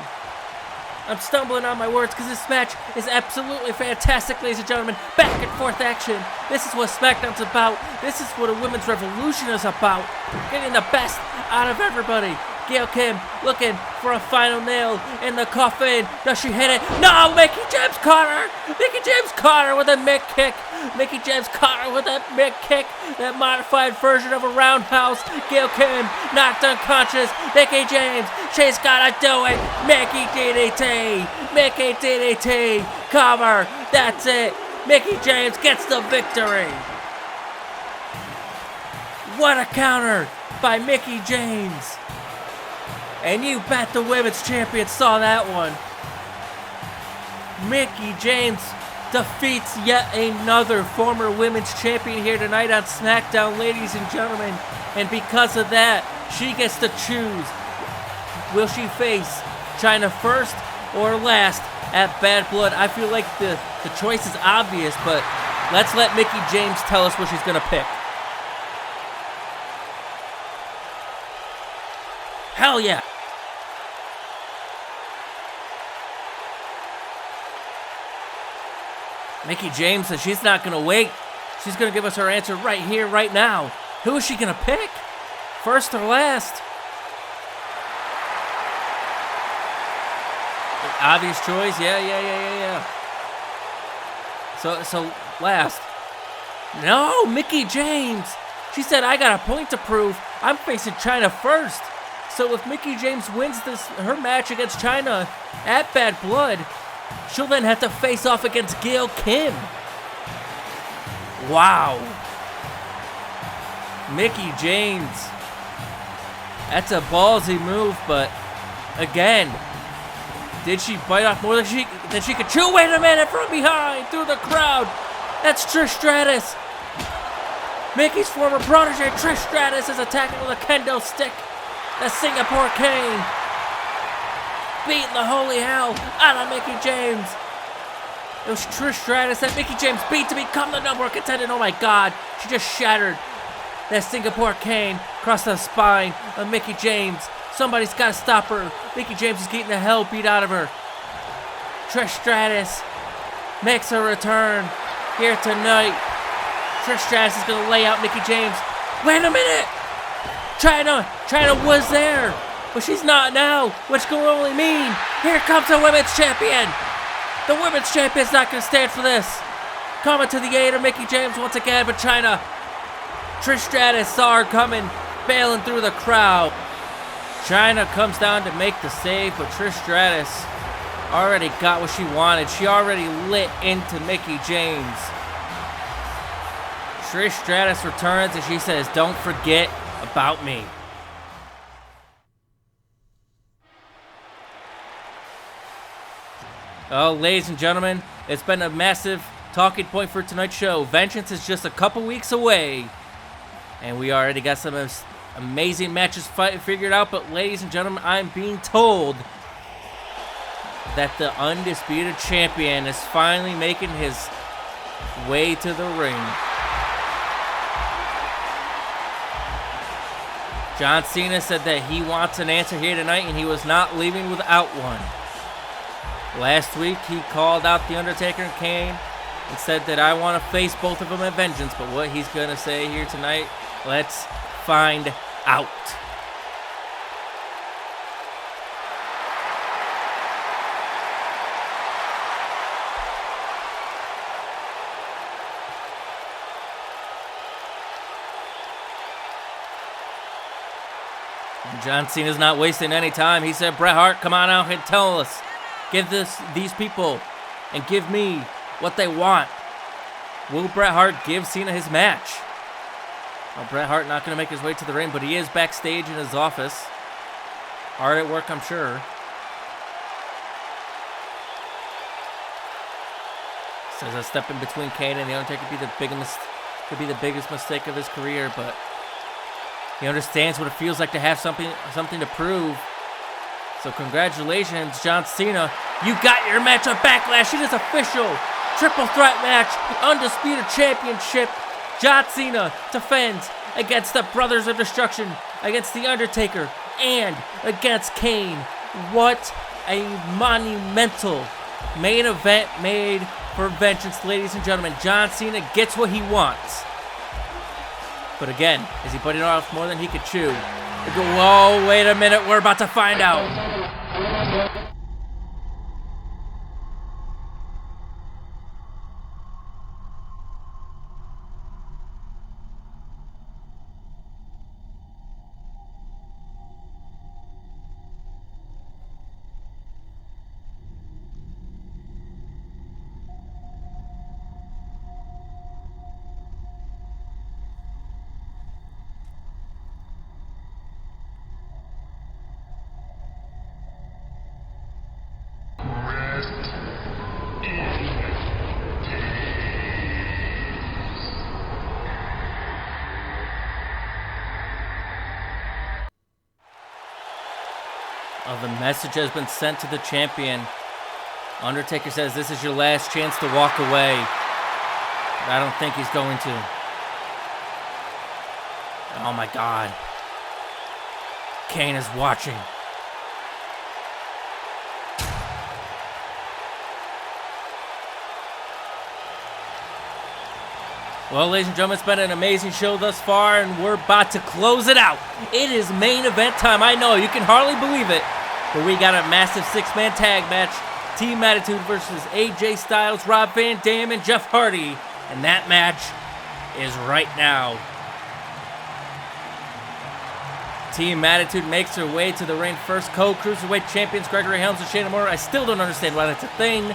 [SPEAKER 1] I'm stumbling on my words because this match is absolutely fantastic, ladies and gentlemen. Back and forth action. This is what SmackDown's about. This is what a women's revolution is about. Getting the best out of everybody. Gail Kim looking for a final nail in the coffin. Does she hit it? No! Mickie James caught her! Mickie James caught her with a Mick kick. Mickie James caught her with that Mick kick. That modified version of a roundhouse. Gail Kim knocked unconscious. Mickie James, she's gotta do it. Mickie DDT. Mickie DDT. Cover. That's it. Mickie James gets the victory. What a counter by Mickie James. And you bet the women's champion saw that one. Mickie James defeats yet another former women's champion here tonight on SmackDown, ladies and gentlemen. And because of that, she gets to choose. Will she face Chyna first or last at Bad Blood? I feel like the choice is obvious, but let's let Mickie James tell us what she's going to pick. Hell yeah. Mickie James says she's not going to wait. She's going to give us her answer right here, right now. Who is she going to pick? First or last? Obvious choice. Yeah. So last. No, Mickie James. She said, I got a point to prove. I'm facing Chyna first. So if Mickie James wins her match against Chyna at Bad Blood, she'll then have to face off against Gail Kim. Wow. Mickie James. That's a ballsy move, but again, did she bite off more than she could chew? Wait a minute, from behind, through the crowd. That's Trish Stratus. Mickie's former protege, Trish Stratus, is attacking with a kendo stick. The Singapore cane. Beating the holy hell out of Mickie James. It was Trish Stratus that Mickie James beat to become the number one contender. Oh my God, she just shattered that Singapore cane across the spine of Mickie James. Somebody's got to stop her. Mickie James is getting the hell beat out of her. Trish Stratus makes her return here tonight. Trish Stratus is going to lay out Mickie James. Wait a minute. Chyna was there, but she's not now, which can only mean here comes the women's champion. The women's champion's not going to stand for this. Coming to the aid of Mickie James once again, but Chyna. Trish Stratus saw her coming, bailing through the crowd. Chyna comes down to make the save, but Trish Stratus already got what she wanted. She already lit into Mickie James. Trish Stratus returns and she says, "Don't forget about me." Oh, ladies and gentlemen, it's been a massive talking point for tonight's show. Vengeance is just a couple weeks away, and we already got some amazing matches figured out. But ladies and gentlemen, I'm being told that the undisputed champion is finally making his way to the ring. John Cena said that he wants an answer here tonight, and he was not leaving without one. Last week, he called out The Undertaker and Kane and said that I want to face both of them at Vengeance. But what he's going to say here tonight, let's find out. John Cena's not wasting any time. He said, Bret Hart, come on out and tell us. Give these people and give me what they want. Will Bret Hart give Cena his match? Well, Bret Hart not going to make his way to the ring, but he is backstage in his office. Hard at work, I'm sure. Says a step in between Kane and The Undertaker could be the biggest mistake of his career, but he understands what it feels like to have something to prove. So congratulations, John Cena. You got your match on Backlash. It is official. Triple threat match. Undisputed championship. John Cena defends against the Brothers of Destruction, against The Undertaker, and against Kane. What a monumental main event made for vengeance, ladies and gentlemen. John Cena gets what he wants. But again, is he putting off more than he could chew? Whoa, wait a minute, we're about to find out. The message has been sent to the champion. Undertaker says this is your last chance to walk away. But I don't think he's going to. Oh my God. Kane is watching. Well, ladies and gentlemen, it's been an amazing show thus far, and we're about to close it out. It is main event time. I know, you can hardly believe it, but we got a massive six-man tag match. Team Attitude versus AJ Styles, Rob Van Dam, and Jeff Hardy. And that match is right now. Team Attitude makes their way to the ring first. Co-Cruiserweight champions Gregory Helms and Shayna Moore. I still don't understand why that's a thing.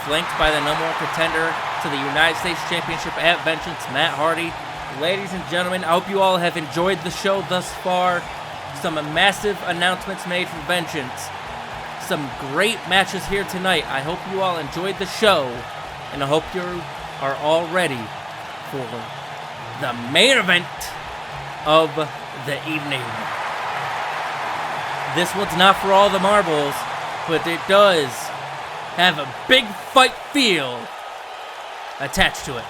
[SPEAKER 1] Flanked by the #1 contender to the United States Championship at Vengeance, Matt Hardy. Ladies and gentlemen, I hope you all have enjoyed the show thus far. Some massive announcements made from Vengeance. Some great matches here tonight. I hope you all enjoyed the show, and I hope you are all ready for the main event of the evening. This one's not for all the marbles, but it does have a big fight feel attached to it.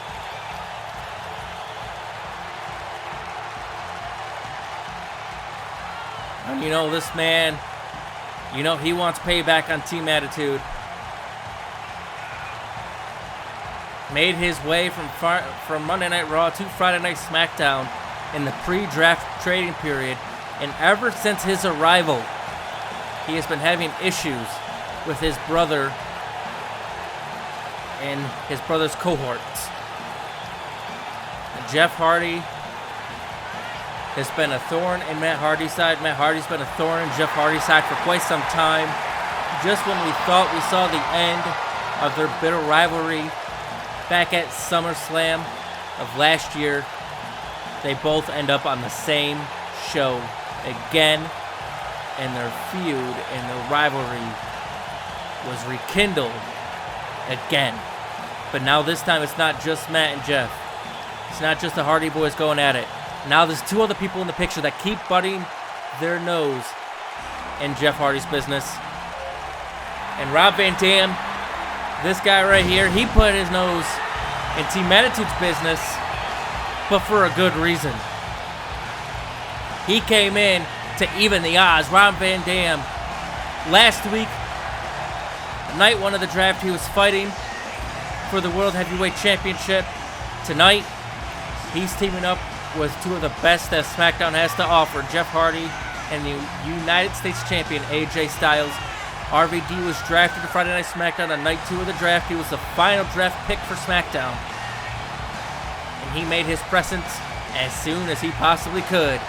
[SPEAKER 1] And you know, this man, you know, he wants payback on Team Attitude. Made his way from Monday Night Raw to Friday Night SmackDown in the pre-draft trading period. And ever since his arrival, he has been having issues with his brother and his brother's cohorts. And Jeff Hardy has been a thorn in Matt Hardy's side. Matt Hardy's been a thorn in Jeff Hardy's side for quite some time. Just when we thought we saw the end of their bitter rivalry back at SummerSlam of last year, they both end up on the same show again, and their feud and their rivalry was rekindled again. But now this time it's not just Matt and Jeff. It's not just the Hardy Boys going at it. Now there's two other people in the picture that keep butting their nose in Jeff Hardy's business. And Rob Van Dam, this guy right here, he put his nose in Team Attitude's business, but for a good reason. He came in to even the odds. Rob Van Dam, last week, night one of the draft, he was fighting for the World Heavyweight Championship. Tonight, he's teaming up with two of the best that SmackDown has to offer, Jeff Hardy and the United States Champion AJ Styles. RVD was drafted to Friday Night SmackDown on night 2 of the draft. He was the final draft pick for SmackDown. And he made his presence as soon as he possibly could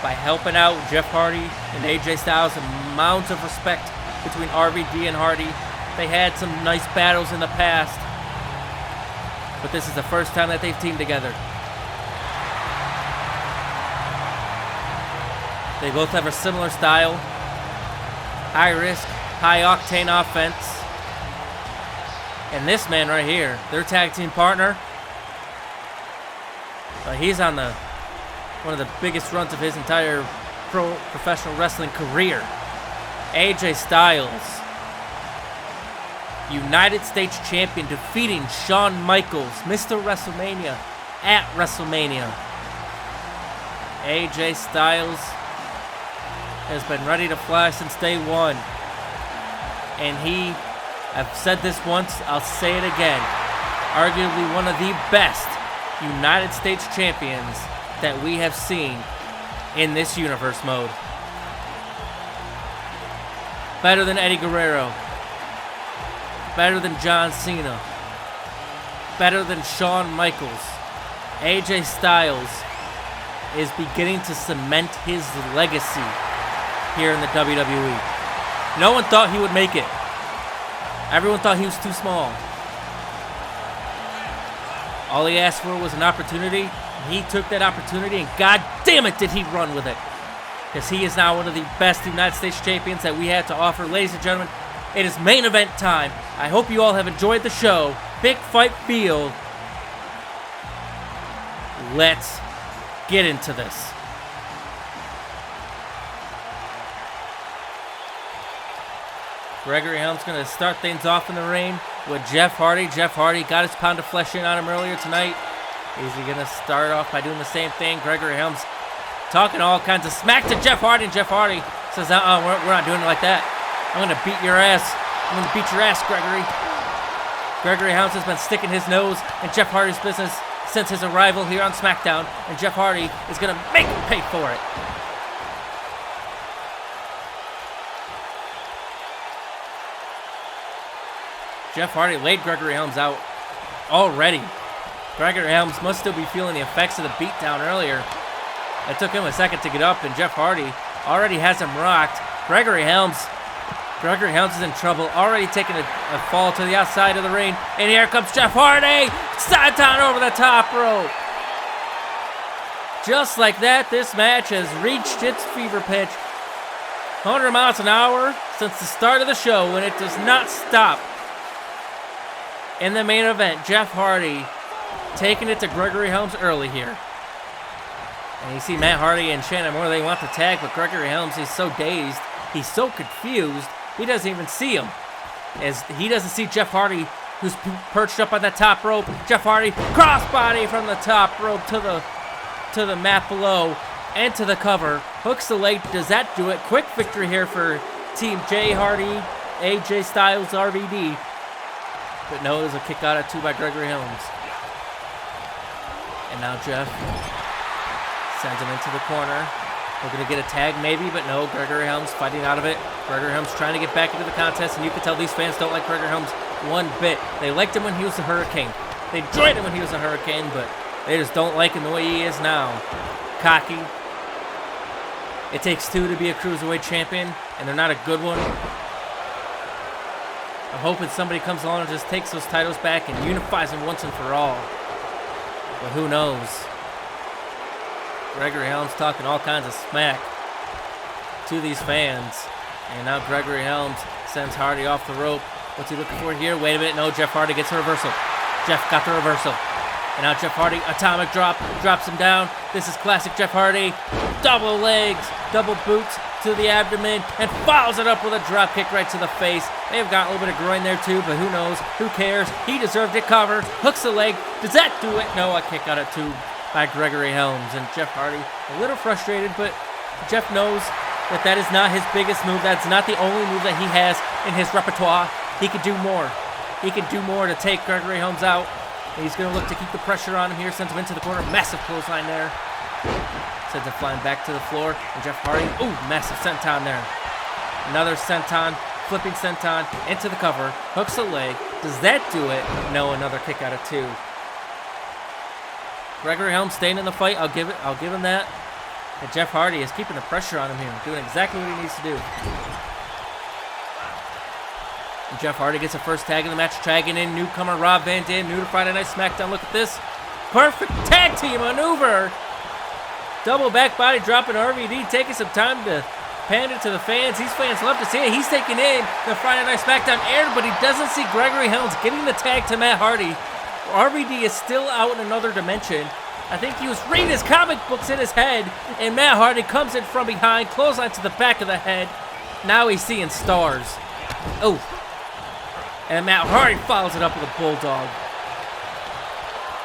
[SPEAKER 1] by helping out Jeff Hardy and AJ Styles. Amounts of respect between RVD and Hardy. They had some nice battles in the past, but this is the first time that they've teamed together. They both have a similar style. High risk, high octane offense. And this man right here, their tag team partner, he's on one of the biggest runs of his entire professional wrestling career. AJ Styles, United States Champion, defeating Shawn Michaels, Mr. WrestleMania, at WrestleMania. AJ Styles has been ready to fly since day one. And I've said this once, I'll say it again, arguably one of the best United States champions that we have seen in this universe mode. Better than Eddie Guerrero. Better than John Cena. Better than Shawn Michaels. AJ Styles is beginning to cement his legacy here in the WWE. No one thought he would make it. Everyone thought he was too small. All he asked for was an opportunity. He took that opportunity, and god damn it did he run with it. Because he is now one of the best United States champions that we had to offer. Ladies and gentlemen, it is main event time. I hope you all have enjoyed the show. Big Fight Field. Let's get into this. Gregory Helms going to start things off in the ring with Jeff Hardy. Jeff Hardy got his pound of flesh in on him earlier tonight. Is he going to start off by doing the same thing? Gregory Helms talking all kinds of smack to Jeff Hardy, and Jeff Hardy says, we're not doing it like that. I'm going to beat your ass. I'm going to beat your ass, Gregory. Gregory Helms has been sticking his nose in Jeff Hardy's business since his arrival here on SmackDown, and Jeff Hardy is going to make him pay for it. Jeff Hardy laid Gregory Helms out already. Gregory Helms must still be feeling the effects of the beatdown earlier. It took him a second to get up, and Jeff Hardy already has him rocked. Gregory Helms is in trouble, already taking a fall to the outside of the ring. And here comes Jeff Hardy! Senton over the top rope! Just like that, this match has reached its fever pitch. 100 miles an hour since the start of the show, and it does not stop. In the main event, Jeff Hardy taking it to Gregory Helms early here. And you see Matt Hardy and Shannon Moore, they want the tag, but Gregory Helms, he's so dazed, he's so confused, he doesn't even see him. As he doesn't see Jeff Hardy, who's perched up on the top rope. Jeff Hardy, crossbody from the top rope to the mat below, and to the cover. Hooks the leg, does that do it? Quick victory here for Team Jay Hardy, AJ Styles, RVD. But no, there's a kick out at 2 by Gregory Helms. And now Jeff sends him into the corner. We're going to get a tag maybe, but no, Gregory Helms fighting out of it. Gregory Helms trying to get back into the contest, and you can tell these fans don't like Gregory Helms one bit. They liked him when he was a Hurricane. They enjoyed him when he was a Hurricane, but they just don't like him the way he is now. Cocky. It takes 2 to be a Cruiserweight champion, and they're not a good one. I'm hoping somebody comes along and just takes those titles back and unifies them once and for all. But who knows? Gregory Helms talking all kinds of smack to these fans. And now Gregory Helms sends Hardy off the rope. What's he looking for here? Wait a minute. No, Jeff Hardy gets a reversal. Jeff got the reversal. And now Jeff Hardy, atomic drop, drops him down. This is classic Jeff Hardy. Double legs, double boots to the abdomen, and follows it up with a drop kick right to the face. They have got a little bit of groin there too, but who knows? Who cares? He deserved it. Cover, hooks the leg. Does that do it? No, a kick out at 2 by Gregory Helms. And Jeff Hardy, a little frustrated, but Jeff knows that that is not his biggest move. That's not the only move that he has in his repertoire. He could do more. He could do more to take Gregory Helms out. And he's going to look to keep the pressure on him here. Sends him into the corner. Massive clothesline there. Sends him flying back to the floor. And Jeff Hardy, ooh, massive senton there. Another senton, flipping senton into the cover. Hooks the leg. Does that do it? No, another kick out of 2. Gregory Helms staying in the fight. I'll give him that. And Jeff Hardy is keeping the pressure on him here, doing exactly what he needs to do. And Jeff Hardy gets a first tag in the match, tagging in newcomer Rob Van Dam, new to Friday Night SmackDown. Look at this. Perfect tag team maneuver. Double back body dropping RVD, taking some time to pan it to the fans. These fans love to see it. He's taking in the Friday Night SmackDown air, but he doesn't see Gregory Helms getting the tag to Matt Hardy. RVD is still out in another dimension. I think he was reading his comic books in his head, and Matt Hardy comes in from behind, clothesline to the back of the head. Now he's seeing stars. Oh. And Matt Hardy follows it up with a bulldog.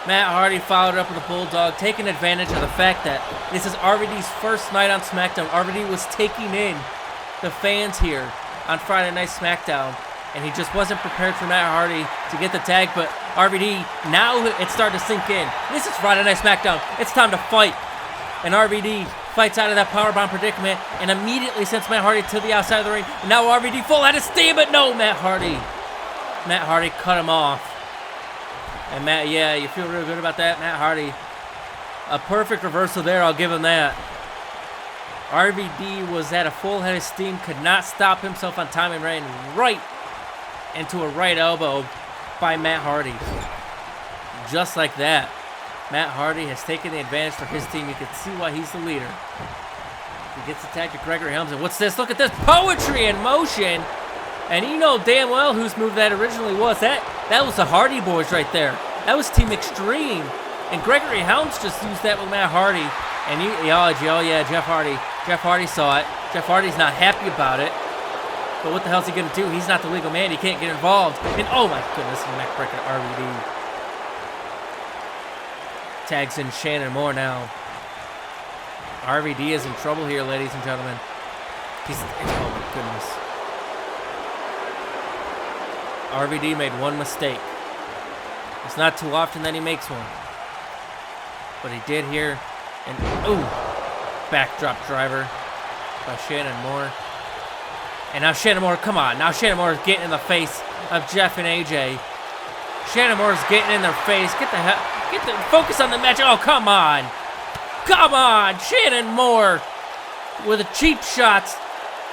[SPEAKER 1] Matt Hardy followed it up with a bulldog, taking advantage of the fact that this is RVD's first night on SmackDown. RVD was taking in the fans here. on Friday Night SmackDown, and he just wasn't prepared for Matt Hardy to get the tag, but RVD, now it's starting to sink in. This is Friday Night SmackDown. It's time to fight. And RVD fights out of that powerbomb predicament and immediately sends Matt Hardy to the outside of the ring. And now RVD full out of steam, but no, Matt Hardy cut him off. And Matt, yeah, you feel real good about that, Matt Hardy. A perfect reversal there, I'll give him that. RVD was at a full head of steam, could not stop himself on time, and ran right into a right elbow by Matt Hardy. Just like that, Matt Hardy has taken the advantage for his team. You can see why he's the leader. He gets attacked at Gregory Helms, and what's this? Look at this, poetry in motion. And you know damn well whose move that originally was. That was the Hardy Boys right there. That was Team Extreme. And Gregory Helms just used that with Matt Hardy. And oh yeah, Jeff Hardy. Jeff Hardy saw it. Jeff Hardy's not happy about it. But what the hell's he gonna do? He's not the legal man. He can't get involved. And oh my goodness, neck breaker RVD. Tags in Shannon Moore now. RVD is in trouble here, ladies and gentlemen. Oh my goodness. RVD made one mistake. It's not too often that he makes one. But he did here. And, ooh, backdrop driver by Shannon Moore. And now Shannon Moore, come on. Now Shannon Moore is getting in the face of Jeff and AJ. Shannon Moore is getting in their face. Focus on the match. Oh, come on. Come on. Shannon Moore with the cheap shots.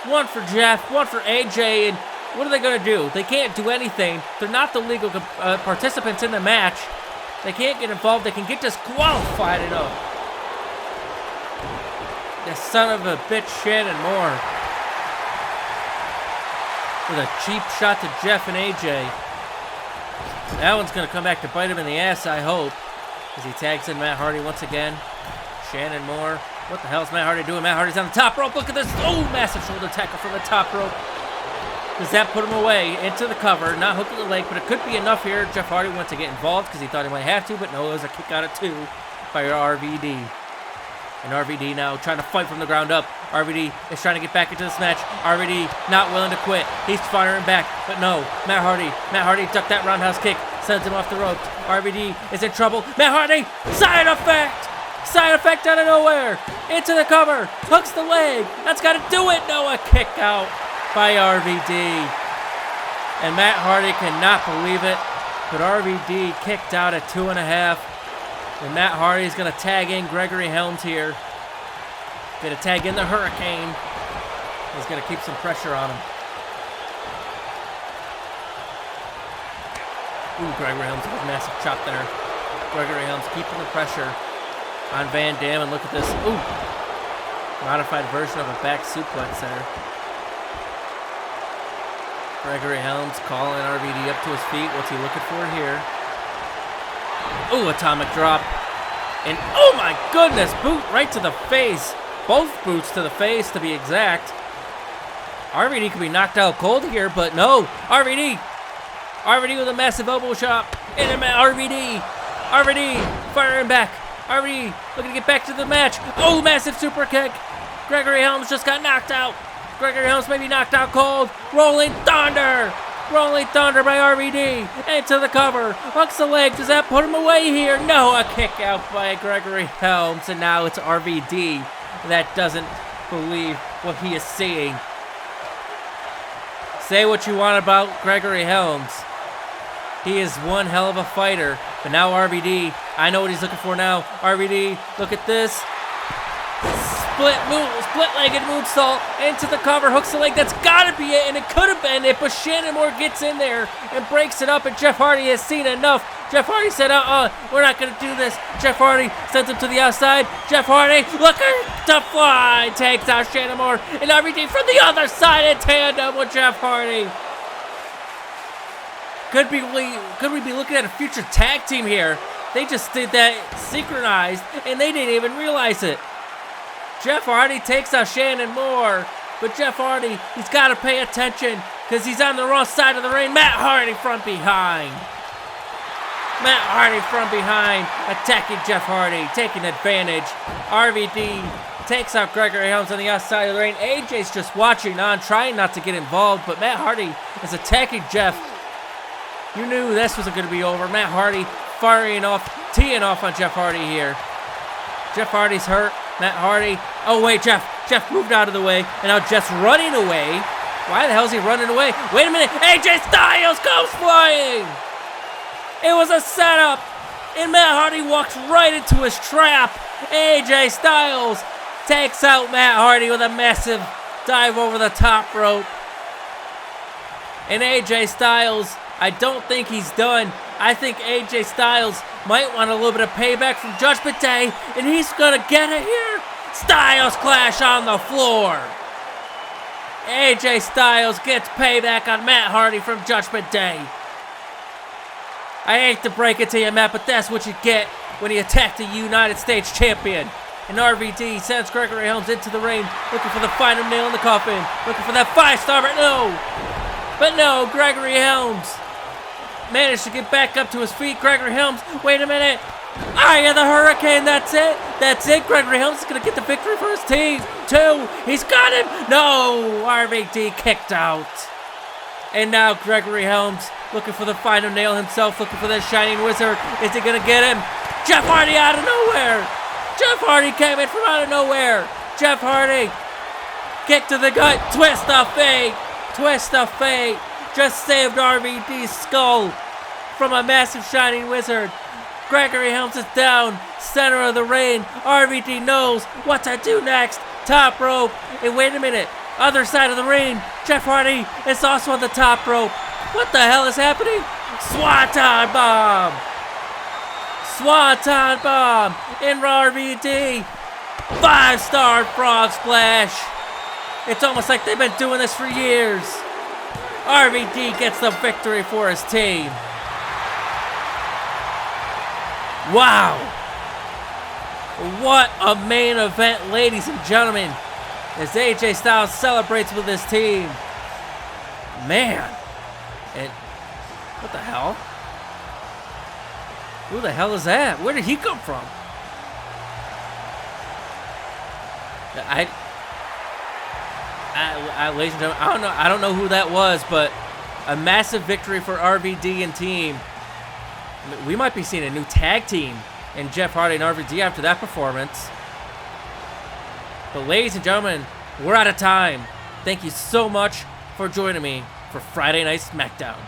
[SPEAKER 1] One for Jeff, one for AJ, and what are they going to do? They can't do anything. They're not the legal participants in the match. They can't get involved. They can get disqualified enough. The son of a bitch, Shannon Moore. With a cheap shot to Jeff and AJ. That one's going to come back to bite him in the ass, I hope. As he tags in Matt Hardy once again. Shannon Moore. What the hell is Matt Hardy doing? Matt Hardy's on the top rope. Look at this. Oh, massive shoulder tackle from the top rope. Does that put him away into the cover? Not hooking the leg, but it could be enough here. Jeff Hardy went to get involved because he thought he might have to, but no, it was a kick out of two by RVD. And RVD now trying to fight from the ground up. RVD is trying to get back into this match. RVD not willing to quit. He's firing back, but no. Matt Hardy ducked that roundhouse kick, sends him off the ropes. RVD is in trouble. Matt Hardy, side effect! Side effect out of nowhere. Into the cover, hooks the leg. That's got to do it. No, a kick out by RVD. And Matt Hardy cannot believe it, but RVD kicked out at 2.5. And Matt Hardy's going to tag in Gregory Helms here. Going to tag in the Hurricane. He's going to keep some pressure on him. Ooh, Gregory Helms with a massive chop there. Gregory Helms keeping the pressure on Van Dam, and look at this. Ooh, modified version of a back suplex there. Gregory Helms calling RVD up to his feet. What's he looking for here? Ooh, atomic drop. And oh my goodness, boot right to the face. Both boots to the face, to be exact. RVD could be knocked out cold here, but no. RVD with a massive elbow chop. And RVD firing back. RVD looking to get back to the match. Oh, massive super kick. Gregory Helms just got knocked out. Gregory Helms may be knocked out cold. Rolling Thunder. Rolling Thunder by RVD. Into the cover. Hooks the leg. Does that put him away here? No, a kick out by Gregory Helms. And now it's RVD that doesn't believe what he is seeing. Say what you want about Gregory Helms. He is one hell of a fighter. But now RVD, I know what he's looking for now. RVD, look at this. Split-legged moonsault into the cover, hooks the leg. That's got to be it, and it could have been it, but Shannon Moore gets in there and breaks it up, and Jeff Hardy has seen enough. Jeff Hardy said, we're not going to do this. Jeff Hardy sends him to the outside. Jeff Hardy, looking to fly, takes out Shannon Moore, and RVD from the other side in tandem with Jeff Hardy. Could we be looking at a future tag team here? They just did that synchronized, and they didn't even realize it. Jeff Hardy takes out Shannon Moore, but Jeff Hardy, he's got to pay attention because he's on the wrong side of the ring. Matt Hardy from behind. Matt Hardy from behind, attacking Jeff Hardy, taking advantage. RVD takes out Gregory Helms on the outside of the ring. AJ's just watching on, trying not to get involved, but Matt Hardy is attacking Jeff. You knew this wasn't going to be over. Matt Hardy teeing off on Jeff Hardy here. Jeff Hardy's hurt. Matt Hardy. Oh, wait, Jeff moved out of the way, and now Jeff's running away. Why the hell is he running away? Wait a minute. AJ Styles goes flying. It was a setup, and Matt Hardy walks right into his trap. AJ Styles takes out Matt Hardy with a massive dive over the top rope. And AJ Styles, I don't think he's done. I think AJ Styles might want a little bit of payback from Judgment Day, and he's gonna get it here. Styles clash on the floor. AJ Styles gets payback on Matt Hardy from Judgment Day. I hate to break it to you, Matt, but that's what you get when you attack the United States Champion. And RVD sends Gregory Helms into the ring, looking for the final nail in the coffin, looking for that 5-star, but no, Gregory Helms managed to get back up to his feet. Gregory Helms, wait a minute. Eye of the Hurricane, that's it. Gregory Helms is going to get the victory for his team. 2, he's got him. No, RVD kicked out. And now Gregory Helms looking for the final nail himself, looking for that Shining Wizard. Is he going to get him? Jeff Hardy out of nowhere. Jeff Hardy came in from out of nowhere. Jeff Hardy, kick to the gut, twist of fate. Just saved RVD's skull from a massive Shining Wizard. Gregory Helms is down, center of the ring. RVD knows what to do next. Top rope, and wait a minute, other side of the ring. Jeff Hardy is also on the top rope. What the hell is happening? Swanton Bomb in RVD. 5-star frog splash. It's almost like they've been doing this for years. RVD gets the victory for his team. Wow. What a main event, ladies and gentlemen, as AJ Styles celebrates with his team. Man. And what the hell? Who the hell is that? Where did he come from? Ladies and gentlemen, I don't know who that was, but a massive victory for RVD and team. We might be seeing a new tag team in Jeff Hardy and RVD after that performance. But ladies and gentlemen, we're out of time. Thank you so much for joining me for Friday Night SmackDown.